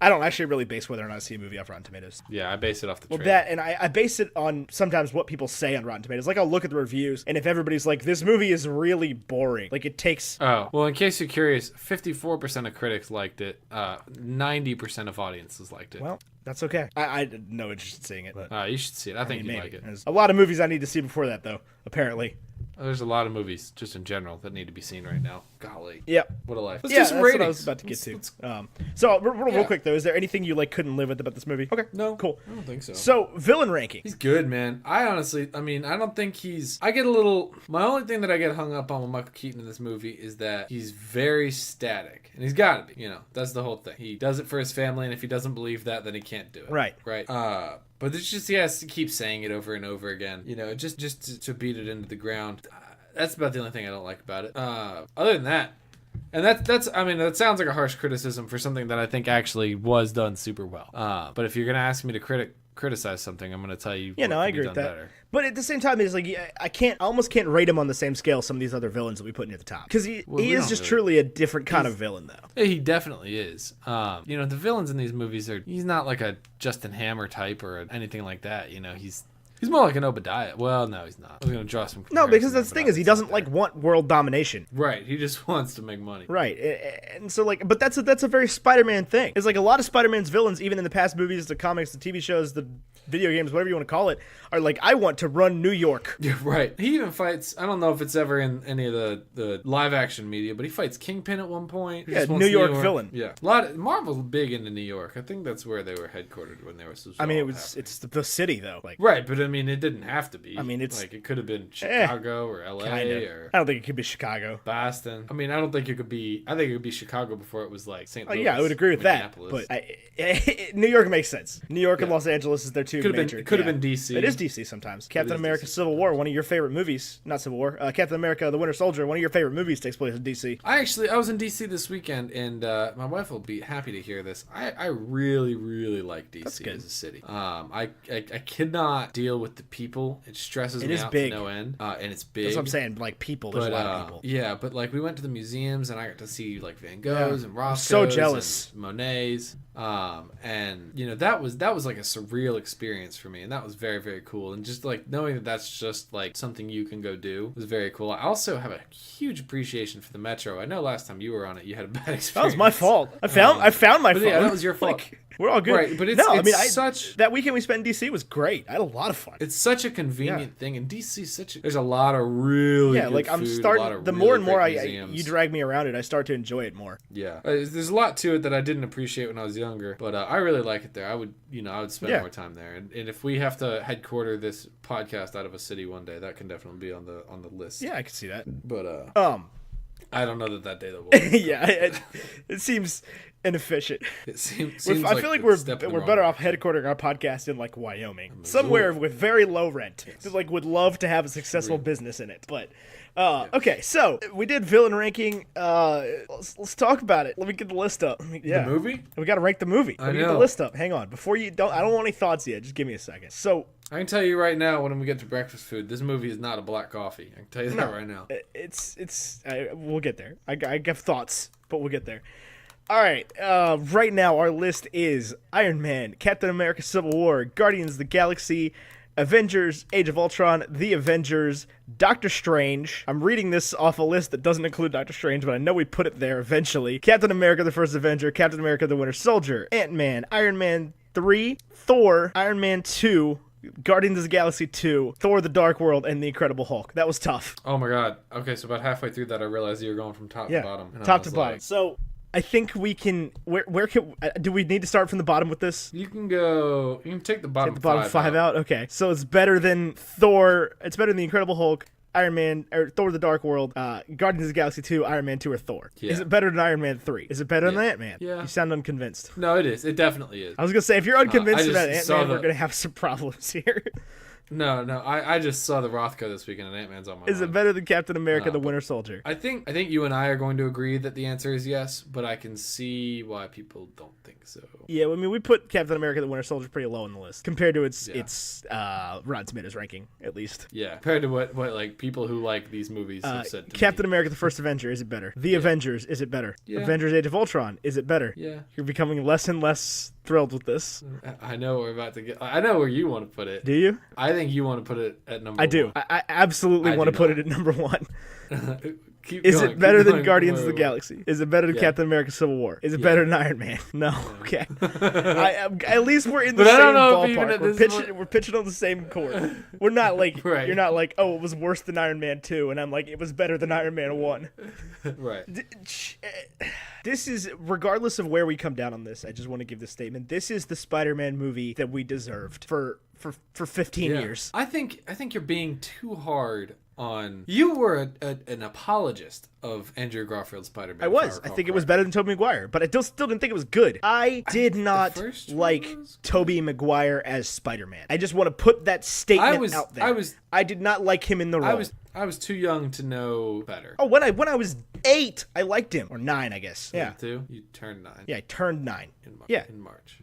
don't actually really base whether or not I see a movie off Rotten Tomatoes. Yeah, I base it off the trailer. Well, that, and I base it on sometimes what people say on Rotten Tomatoes. Like, I'll look at the reviews, and if everybody's like, this movie is really boring, like, it takes... Oh, well, in case you're curious, 54% of critics liked it. 90% of audiences liked it. Well, that's okay. I had no interest in seeing it. But you should see it. I think you'd like it. There's a lot of movies I need to see before that, though, apparently. There's a lot of movies, just in general, that need to be seen right now. Golly. Yep. What a life. Let's do some ratings. What I was about to get to. So, real quick, though, is there anything you, like, couldn't live with about this movie? Okay. No. Cool. I don't think so. So, villain ranking. He's good, man. I don't think I get a little... My only thing that I get hung up on with Michael Keaton in this movie is that he's very static. And he's got to be, that's the whole thing. He does it for his family, and if he doesn't believe that, then he can't do it. Right. But it's just he has to keep saying it over and over again, just to beat it into the ground. That's about the only thing I don't like about it. Other than that, and that sounds like a harsh criticism for something that I think actually was done super well. But if you're gonna ask me to criticize something, I'm gonna tell you. Yeah, no, I agree with that. Better. But at the same time, it's like I almost can't rate him on the same scale some of these other villains that we put near the top, because he is just truly a different kind of villain, though. He definitely is. The villains in these movies he's not like a Justin Hammer type or anything like that. He's more like an Obadiah. Well, no, he's not. I was going to draw some comparisons. No, because that's the thing is he doesn't want world domination. Right. He just wants to make money. Right. And so but that's a very Spider-Man thing. It's like a lot of Spider-Man's villains, even in the past movies, the comics, the TV shows, the video games, whatever you want to call it, are like, I want to run New York. Yeah, right. He even fights, I don't know if it's ever in any of the live action media, but he fights Kingpin at one point. Yeah, New York villain. Yeah. Marvel's big into New York. I think that's where they were headquartered when they were so it's the city, though. Like, right, but it didn't have to be. It's like, it could have been Chicago or LA or... I don't think it could be Chicago. Boston. I don't think it could be... I think it could be Chicago before it was like St. Louis. Yeah, I would agree with that. But New York makes sense. New York and Los Angeles is their two major... It could have been DC. It is DC sometimes. Captain America Civil War, one of your favorite movies. Not Civil War. Captain America The Winter Soldier, one of your favorite movies, takes place in DC. I was in DC this weekend, and my wife will be happy to hear this. I really, really like DC as a city. I cannot deal with the people. It stresses me out to no end. And it's big. That's what I'm saying. Like, people. There's a lot of people. Yeah, but like we went to the museums, and I got to see like Van Goghs and Roscoe's. So jealous. And Monet's. And that was like a surreal experience for me, and that was very, very cool. And just like knowing that that's just like something you can go do was very cool. I also have a huge appreciation for the Metro. I know last time you were on it, you had a bad experience. That was my fault. I found my fault. Yeah, that was your fault. We're all good. Right, but that weekend we spent in DC was great. I had a lot of fun. It's such a convenient thing, and DC there's a lot of really good like I'm food, starting. The more and more you drag me around it, I start to enjoy it more. Yeah, there's a lot to it that I didn't appreciate when I was younger, but I really like it there. I would spend more time there, and if we have to headquarter this podcast out of a city one day, that can definitely be on the list. Yeah, I can see that. But I don't know that day that will. Yeah, it seems inefficient. It seems I feel like we're better off headquartering our podcast in like Wyoming, somewhere with very low rent. Yes. Like would love to have a successful business in it, but. Okay, so we did villain ranking. Let's talk about it. Let me get the list up. The movie? We got to rank the movie. Let me get the list up. Hang on. Before I don't want any thoughts yet. Just give me a second. So I can tell you right now, when we get to breakfast food, this movie is not a black coffee. I can tell you that right now. We'll get there. I have thoughts, but we'll get there. All right. Right now, our list is Iron Man, Captain America: Civil War, Guardians of the Galaxy, Avengers, Age of Ultron, The Avengers, Doctor Strange. I'm reading this off a list that doesn't include Doctor Strange, but I know we put it there eventually. Captain America: The First Avenger, Captain America: The Winter Soldier, Ant-Man, Iron Man 3, Thor, Iron Man 2, Guardians of the Galaxy 2, Thor: The Dark World, and The Incredible Hulk. That was tough. Oh my god. Okay, so about halfway through that, I realized you were going from top to bottom. Top to bottom. So I think we can. Where can do we need to start from the bottom with this? You can go. You can take the bottom. Take the bottom five out. Okay, so it's better than Thor. It's better than the Incredible Hulk, Iron Man, or Thor: The Dark World, Guardians of the Galaxy 2, Iron Man 2, or Thor. Yeah. Is it better than Iron Man 3? Is it better than Ant-Man? Yeah. You sound unconvinced. No, it is. It definitely is. I was gonna say if you're unconvinced about Ant-Man, we're gonna have some problems here. No, I just saw the Rothko this weekend, and Ant-Man's on my mind. Is it better than Captain America: The Winter Soldier? I think you and I are going to agree that the answer is yes, but I can see why people don't think so. Yeah, I mean, we put Captain America: The Winter Soldier pretty low on the list compared to its Rotten Tomatoes ranking, at least. Yeah, compared to what like people who like these movies have said to Captain me. America: The First Avenger, is it better? The Avengers, is it better? Yeah. Avengers: Age of Ultron, is it better? Yeah. You're becoming less and less thrilled with this. I know we're about to get. I know where you want to put it. Do you? I think you want to put it at number 1. I do. I absolutely want to put it at number 1. Is it better than Guardians of the Galaxy? Is it better than Captain America: Civil War? Is it better than Iron Man? No. Okay. At least we're in the same ballpark. We're pitching on the same chord. We're not like you're not like, oh, it was worse than Iron Man 2, and I'm like, it was better than Iron Man 1. Right. This is, regardless of where we come down on this, I just want to give this statement. This is the Spider-Man movie that we deserved for 15 years. I think you're being too hard on. You were an apologist of Andrew Garfield's Spider-Man. I was. I think it was better than Tobey Maguire, but I still didn't think it was good. I did not like Tobey Maguire as Spider-Man. I just want to put that statement out there. I did not like him in the role. I was too young to know better. Oh, when I was 8, I liked him, or 9, I guess. Yeah. You turned 9. Yeah, I turned 9. In March.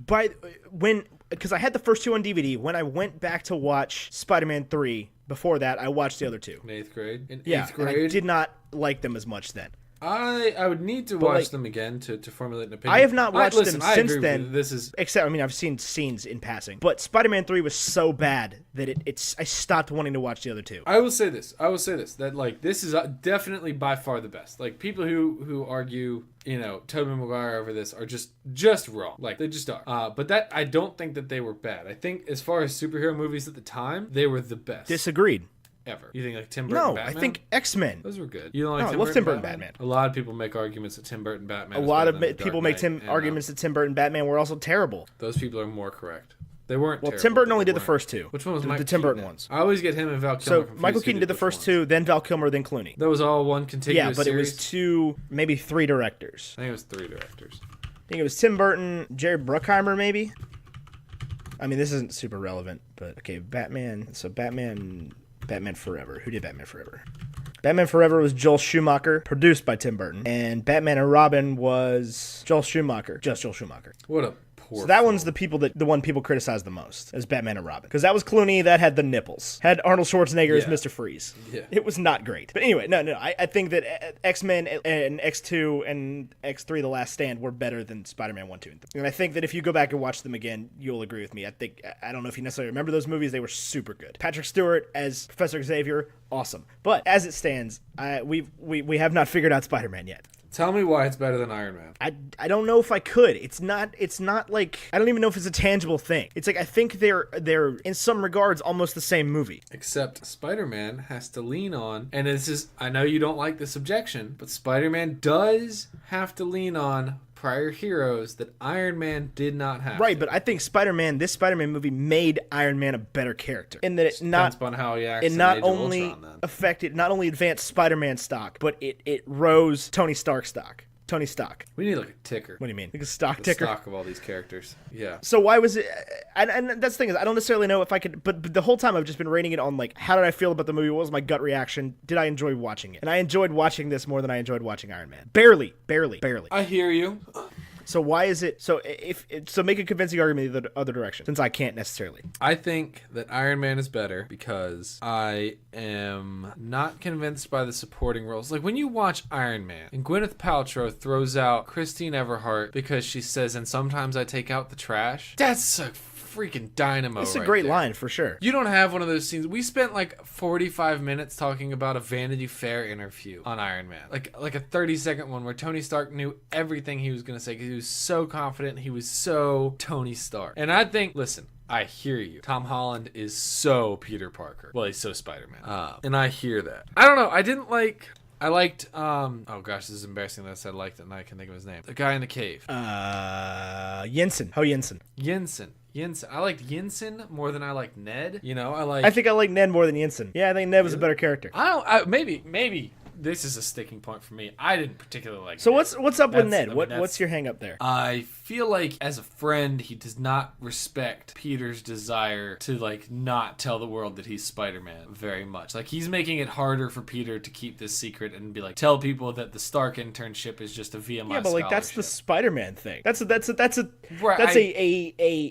Because I had the first 2 on DVD. When I went back to watch Spider-Man 3, before that, I watched the other 2. In 8th grade? In 8th grade? And I did not like them as much then. I would need to watch them again to formulate an opinion. I have not watched them since then. This is except, I mean, I've seen scenes in passing. But Spider-Man 3 was so bad that I stopped wanting to watch the other 2. I will say this. That like this is definitely by far the best. Like people who argue, Tobey Maguire over this are just wrong. Like they just are. But that I don't think that they were bad. I think as far as superhero movies at the time, they were the best. Disagreed. Ever. You think like Tim Burton Batman? No, I think X-Men. Those were good. You don't like I love Tim Burton Batman? A lot of people make arguments that Tim Burton Batman A lot of people make arguments that Tim Burton Batman were also terrible. Those people are more correct. They weren't terrible. Tim Burton only did the first 2. Which one was the Tim Burton ones? I always get him and Val Kilmer confused. So Michael Keaton did the first 2, then Val Kilmer, then Clooney. That was all one contiguous series? Yeah, but it was 2, maybe 3 directors. I think it was 3 directors. I think it was Tim Burton, Jerry Bruckheimer, maybe? I mean, this isn't super relevant, but okay, Batman. So Batman Forever. Who did Batman Forever? Batman Forever was Joel Schumacher, produced by Tim Burton, and Batman and Robin was Joel Schumacher. Just Joel Schumacher. What a poor So that one's the one people criticize the most, as Batman and Robin. Because that was Clooney, that had the nipples. Had Arnold Schwarzenegger as Mr. Freeze. Yeah. It was not great. But anyway, no. I think that X-Men and X2 and X3 The Last Stand were better than Spider-Man 1, 2, and 3. And I think that if you go back and watch them again, you'll agree with me. I don't know if you necessarily remember those movies. They were super good. Patrick Stewart as Professor Xavier, awesome. But as it stands, we have not figured out Spider-Man yet. Tell me why it's better than Iron Man. I don't know if I could. It's not like, I don't even know if it's a tangible thing. It's like I think they're in some regards almost the same movie. Except Spider-Man has to lean on, and this is, I know you don't like this objection, but Spider-Man does have to lean on prior heroes that Iron Man did not have. Right, but I think this Spider-Man movie made Iron Man a better character. In that it Depends on how he acts. It not only advanced Spider-Man stock, but it rose Tony Stark stock. Tony Stark. We need like a ticker. What do you mean? Like a stock ticker? Stock of all these characters. Yeah. So why was it... And that's the thing is, I don't necessarily know if I could... But the whole time I've just been rating it on, like, how did I feel about the movie? What was my gut reaction? Did I enjoy watching it? And I enjoyed watching this more than I enjoyed watching Iron Man. Barely. I hear you. So why is it... So make a convincing argument the other direction, since I can't necessarily. I think that Iron Man is better because I am not convinced by the supporting roles. Like, when you watch Iron Man and Gwyneth Paltrow throws out Christine Everhart because she says, and sometimes I take out the trash, that's a freaking dynamo. It's a great line for sure. You don't have one of those scenes. We spent like 45 minutes talking about a Vanity Fair interview on Iron Man, like a 30-second one where Tony Stark knew everything he was going to say because he was so confident. He was so Tony Stark. And I think, listen, I hear you. Tom Holland is so Peter Parker. Well, he's so Spider-Man. And I hear that. I don't know. I liked, oh gosh, this is embarrassing that I said I liked it and I can think of his name. The guy in the cave. Jensen. Jensen. I liked Jensen more than I liked Ned. I think I like Ned more than Jensen. Yeah, I think Ned was a better character. Maybe this is a sticking point for me. I didn't particularly like So Ned. what's up with Ned? What's your hang up there? I feel like as a friend, he does not respect Peter's desire to like not tell the world that he's Spider-Man very much. Like, he's making it harder for Peter to keep this secret and be like, tell people that the Stark internship is just a VMI. Yeah, but like that's the Spider-Man thing. That's a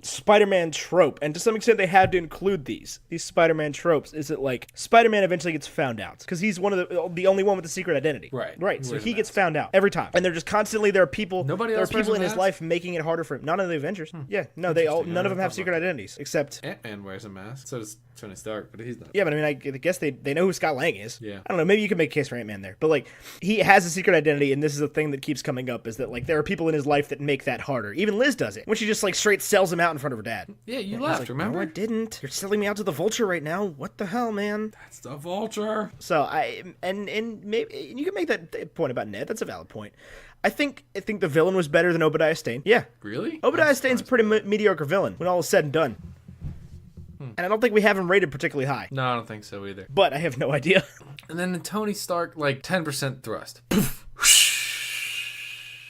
Spider-Man trope, and to some extent they had to include these Spider-Man tropes. Is it like Spider-Man eventually gets found out because he's one of the only one with the secret identity. Right. So he gets found out every time, and they're just constantly there are people in his life making it harder for him. None of the Avengers. Yeah, no, none of them have secret identities except Ant-Man wears a mask. So does Tony Stark, but he's not. Yeah, but I mean, I guess they know who Scott Lang is. Yeah. I don't know. Maybe you can make a case for Ant-Man there, but like he has a secret identity, and this is a thing that keeps coming up: is that like there are people in his life that make that harder. Even Liz does it when she just like straight sells him out in front of her dad. Yeah, you left. Like, remember? No, I didn't. You're selling me out to the Vulture right now. What the hell, man? That's the Vulture. So and maybe you can make that point about Ned. That's a valid point. I think the villain was better than Obadiah Stane. Yeah. Really? Obadiah Stane's a pretty mediocre villain when all is said and done. And I don't think we have him rated particularly high. No, I don't think so either. But I have no idea. And then Tony Stark, like 10% thrust.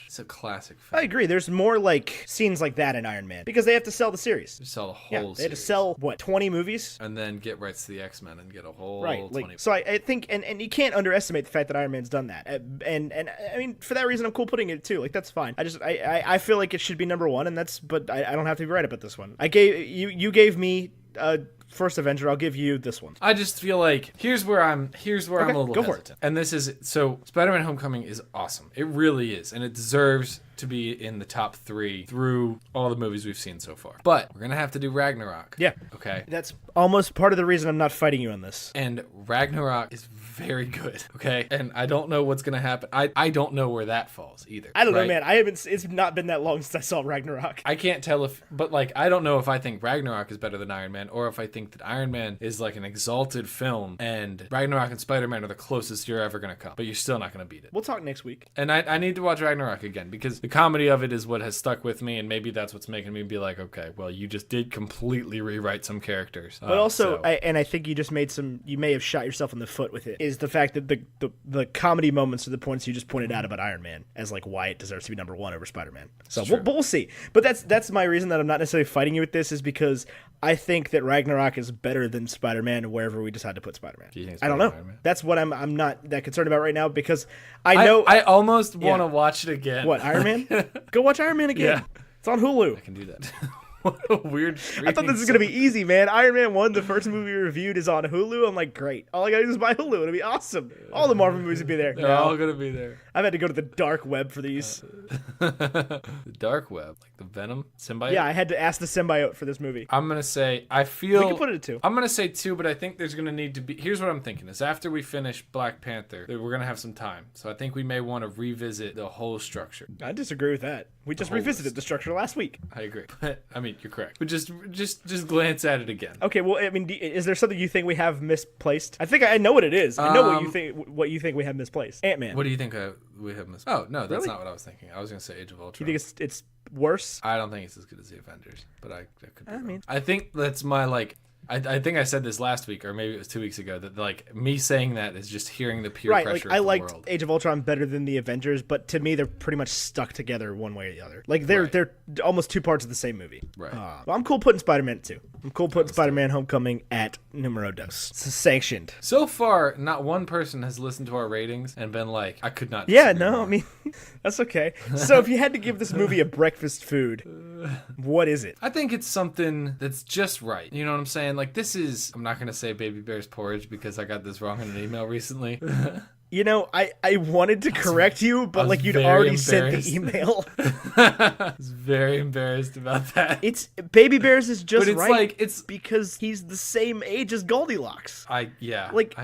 It's a classic film. I agree. There's more like scenes like that in Iron Man because they have to sell the series. They sell the whole series. They had to sell 20 movies, and then get rights to the X-Men and get a whole 20. So I think and you can't underestimate the fact that Iron Man's done that. And I mean, for that reason, I'm cool putting it too. Like, that's fine. I feel like it should be number one, but I don't have to be right about this one. You gave me first Avenger. I'll give you this one. I just feel like here's where I'm a little go hesitant. for it. And this is so Spider-Man Homecoming is awesome. It really is, and it deserves to be in the top 3 through all the movies we've seen so far. But we're gonna have to do Ragnarok. Yeah. Okay. That's almost part of the reason I'm not fighting you on this. And Ragnarok is very good. Okay. And I don't know what's gonna happen. I don't know where that falls either. I don't know, man. It's not been that long since I saw Ragnarok. I can't tell but like, I don't know if I think Ragnarok is better than Iron Man, or if I think that Iron Man is like an exalted film and Ragnarok and Spider-Man are the closest you're ever gonna come. But you're still not gonna beat it. We'll talk next week. And I need to watch Ragnarok again because the comedy of it is what has stuck with me, and maybe that's what's making me be like, okay, well, you just did completely rewrite some characters. But also, I think you just you may have shot yourself in the foot with it, is the fact that the comedy moments are the points you just pointed out about Iron Man as like why it deserves to be number one over Spider-Man. So we'll see. But that's my reason that I'm not necessarily fighting you with this, is because I think that Ragnarok is better than Spider-Man wherever we decide to put Spider-Man. Do you think it's I don't know. That's what I'm not that concerned about right now, because I almost want to watch it again. What, Iron Man? Go watch Iron Man again. Yeah. It's on Hulu. I can do that. What a weird I thought this was going to be easy, man. Iron Man 1, the first movie we reviewed, is on Hulu. I'm like, great. All I got to do is buy Hulu. It'll be awesome. All the Marvel movies would be there. They're all going to be there. I've had to go to the dark web for these. The dark web, like the Venom symbiote? Yeah, I had to ask the symbiote for this movie. I'm going to say, I feel... We can put it at 2. I'm going to say 2, but I think there's going to need to be... Here's what I'm thinking, is after we finish Black Panther, we're going to have some time. So I think we may want to revisit the whole structure. I disagree with that. We just revisited the structure last week. I agree. But, I mean, you're correct. But just glance at it again. Okay, well, I mean, is there something you think we have misplaced? I think I know what it is. I know what you think we have misplaced. Ant-Man. What do you think we have misplaced? Oh, no, that's not what I was thinking. I was going to say Age of Ultron. You think it's worse? I don't think it's as good as the Avengers, but I could be wrong. mean... I think that's my, like... I think I said this last week, or maybe it was 2 weeks ago, that like me saying that is just hearing the peer pressure like, of I the liked world. Age of Ultron better than the Avengers, but to me they're pretty much stuck together one way or the other. Like they're almost 2 parts of the same movie. Right. Well, I'm cool putting Spider-Man at 2. I'm cool putting Spider-Man Homecoming at numero dos. It's sanctioned. So far, not one person has listened to our ratings and been like, I could not. Yeah, disagree no, more. I mean that's okay. So if you had to give this movie a breakfast food, what is it? I think it's something that's just right. You know what I'm saying? Like this is. I'm not gonna say Baby Bear's porridge because I got this wrong in an email recently. You know, I wanted to correct you, but like you'd already sent the email. I was very embarrassed about that. It's Baby Bears is just but it's right. Like it's because he's the same age as Goldilocks. I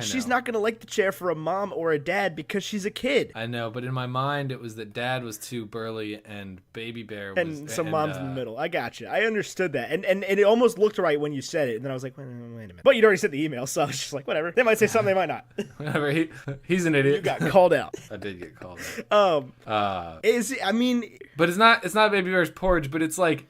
She's not gonna like the chair for a mom or a dad because she's a kid. I know, but in my mind it was that Dad was too burly and Baby Bear was and some mom's in the middle. I got you. I understood that, and it almost looked right when you said it, and then I was like, wait a minute. But you'd already sent the email, so I was just like, whatever. They might say something, they might not. Whatever. He's an idiot. You got called out. I did get called out. But it's not Baby Bear's porridge, but it's like,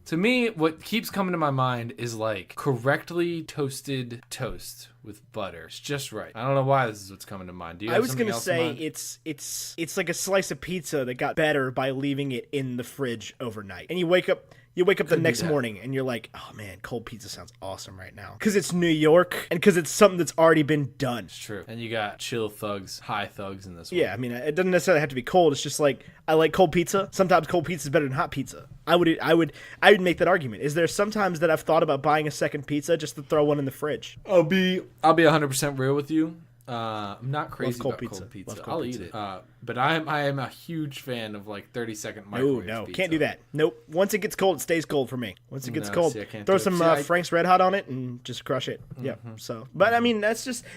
to me, what keeps coming to my mind is like correctly toasted toast with butter. It's just right. I don't know why this is what's coming to mind. Do you have something else in mind? It's like a slice of pizza that got better by leaving it in the fridge overnight, and you wake up the next morning and you're like, oh man, cold pizza sounds awesome right now. Because it's New York and because it's something that's already been done. It's true. And you got chill thugs, high thugs in this one. Yeah, I mean, it doesn't necessarily have to be cold. It's just like, I like cold pizza. Sometimes cold pizza is better than hot pizza. I would make that argument. Is there sometimes that I've thought about buying a second pizza just to throw one in the fridge? I'll be 100% real with you. I'm not crazy about cold pizza. I'll eat it. But I am a huge fan of like 30-second microwave No, pizza. can't do that. Nope. Once it gets cold, it stays cold for me. Once it gets cold, I can't throw do it. some Frank's Red Hot on it and just crush it. Yeah. So, but I mean, that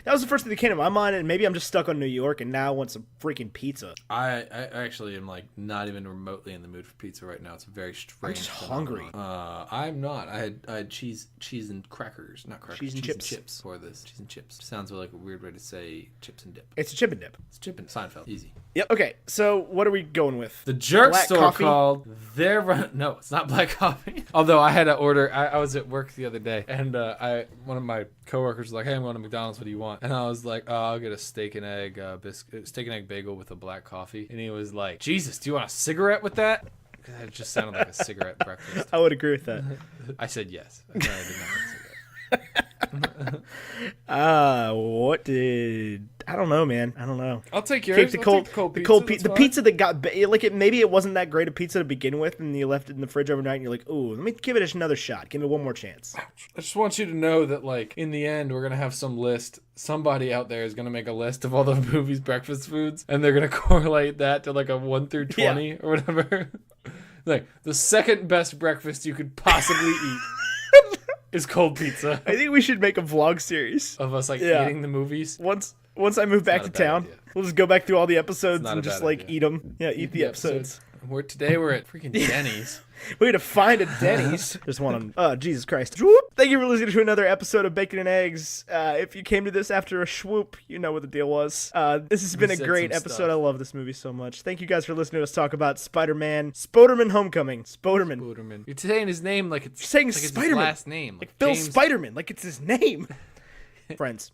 was the first thing that came to my mind, and maybe I'm just stuck on New York and now I want some freaking pizza. I actually am like not even remotely in the mood for pizza right now. It's very strange. I'm just hungry. I'm not. I had cheese and crackers, not crackers. Cheese and chips for this. Cheese and chips sounds like a weird way to say chips and dip. It's a chip and dip. It's chip and Seinfeld. Easy. Yep. Okay. So what are we going with? The jerk Black store coffee? called no, it's not black coffee. Although I had to order. I was at work the other day, and one of my coworkers was like, "Hey, I'm going to McDonald's. What do you want?" And I was like, "Oh, I'll get a steak and egg bagel with a black coffee." And he was like, "Jesus, do you want a cigarette with that?" Because it just sounded like a cigarette breakfast. I would agree with that. I said yes. I did not want a cigarette. I don't know, man. I don't know. I'll take yours. The pizza that got maybe it wasn't that great a pizza to begin with, and you left it in the fridge overnight, and you're like, ooh, let me give it another shot. Give it one more chance. I just want you to know that, like, in the end, we're gonna have some list. Somebody out there is gonna make a list of all the movie's breakfast foods, and they're gonna correlate that to like a 1 through 20 or whatever. Like the second best breakfast you could possibly eat is cold pizza. I think we should make a vlog series of us eating the movies. Once I move back to town, we'll just go back through all the episodes and just eat them. Yeah, eat the episodes. Today we're at freaking Denny's. We had to find a Denny's. There's one on. Oh, Jesus Christ. Thank you for listening to another episode of Bacon and Eggs. If you came to this after a swoop, you know what the deal was. This has been a great episode. I love this movie so much. Thank you guys for listening to us talk about Spider-Man. Spoderman Homecoming. Spoderman. You're saying his name like it's saying like Spider-Man. It's his last name. Like Bill Spider-Man. Like it's his name. Friends.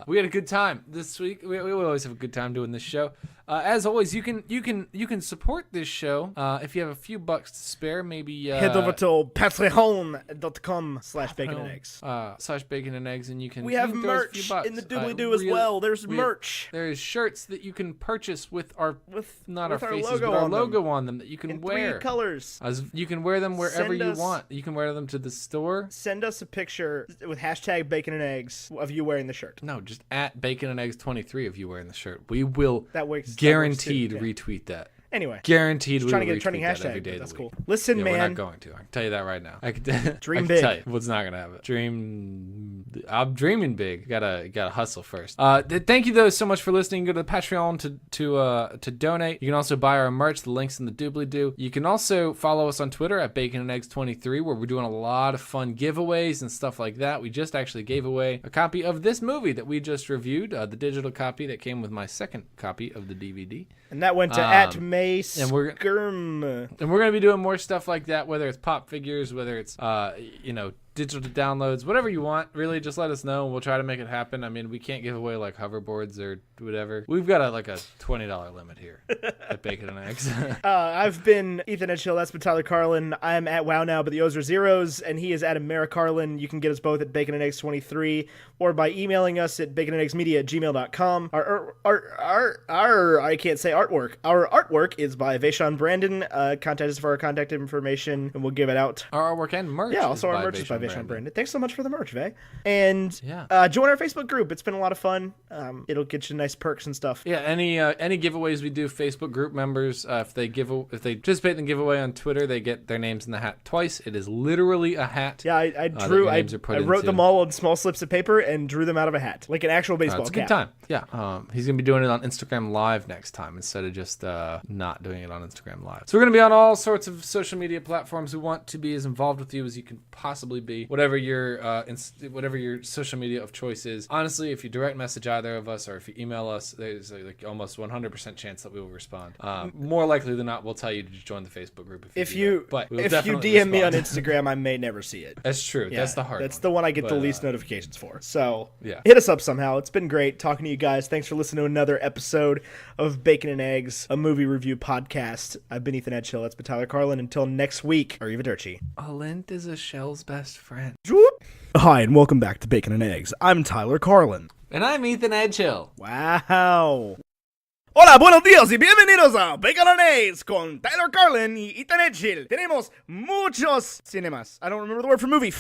We had a good time this week. We always have a good time doing this show. As always, you can support this show if you have a few bucks to spare. Maybe head over to patreon.com/baconandeggs. /baconandeggs, and you can. We have can throw us a few merch bucks. in the doobly-doo as well. There's merch. There's shirts that you can purchase with our not with our our faces, logo but our on them. logo on them that you can in wear. 3 colors. You can wear them wherever Send you us- want. You can wear them to the store. Send us a picture with #baconandeggs of you wearing the shirt. No, just at Baconandeggs23 of you wearing the shirt. We will That works. guaranteed that works too, yeah. retweet that. Anyway. Guaranteed we Trying to will get a trending retweet that every hashtag. day But of that's the cool. week. Listen, Yeah, man. we're not going to. I can tell you that right now. Dream I big. Tell you what's not gonna happen. I'm dreaming big. Gotta hustle first. Thank you though so much for listening. Go to the Patreon to donate. You can also buy our merch. The links in the doobly-doo. You can also follow us on Twitter at Baconandeggs23, where we're doing a lot of fun giveaways and stuff like that. We just actually gave away a copy of this movie that we just reviewed, the digital copy that came with my second copy of the DVD. And that went to at Mace and we're Gurm. And we're going to be doing more stuff like that, whether it's pop figures, whether it's, digital downloads, whatever you want. Really, just let us know and we'll try to make it happen. I mean, we can't give away like hoverboards or whatever. We've got a $20 limit here at Bacon and Eggs. I've been Ethan Edgehill. That's been Tyler Carlin. I'm at Wow Now, but the O's are zeros. And he is at America Carlin. You can get us both at Baconandeggs23 or by emailing us at baconandeggsmedia@gmail.com. Our I can't say artwork. Our artwork is by Vashaun Brandon. Contact us for our contact information and we'll give it out. Our artwork and merch. Yeah, also our merch is by Vashaun Brandon. Thanks so much for the merch, Vay. And join our Facebook group. It's been a lot of fun. It'll get you nice perks and stuff. Yeah, any giveaways we do, Facebook group members, if they participate in the giveaway on Twitter, they get their names in the hat twice. It is literally a hat. Yeah, I wrote them all on small slips of paper and drew them out of a hat, like an actual baseball it's a cap. good time. Yeah. He's gonna be doing it on Instagram Live next time instead of just not doing it on Instagram Live. So we're gonna be on all sorts of social media platforms. We want to be as involved with you as you can possibly be. Whatever your social media of choice is. Honestly, if you direct message either of us or if you email us, there's like almost 100% chance that we will respond. More likely than not, we'll tell you to join the Facebook group if you DM me on Instagram, I may never see it. That's true. Yeah, that's the hard. That's the one I get the least notifications for. So yeah, hit us up somehow. It's been great talking to you guys. Thanks for listening to another episode of Bacon and Eggs, a movie review podcast. I've been Ethan Edgehill. That's been Tyler Carlin. Until next week, arrivederci. A lint is a shell's best friend. Hi, and welcome back to Bacon and Eggs. I'm Tyler Carlin. And I'm Ethan Edgehill. Wow. Hola, buenos días y bienvenidos a Bacon and Eggs con Tyler Carlin y Ethan Edgehill. Tenemos muchos cinemas. I don't remember the word for movie.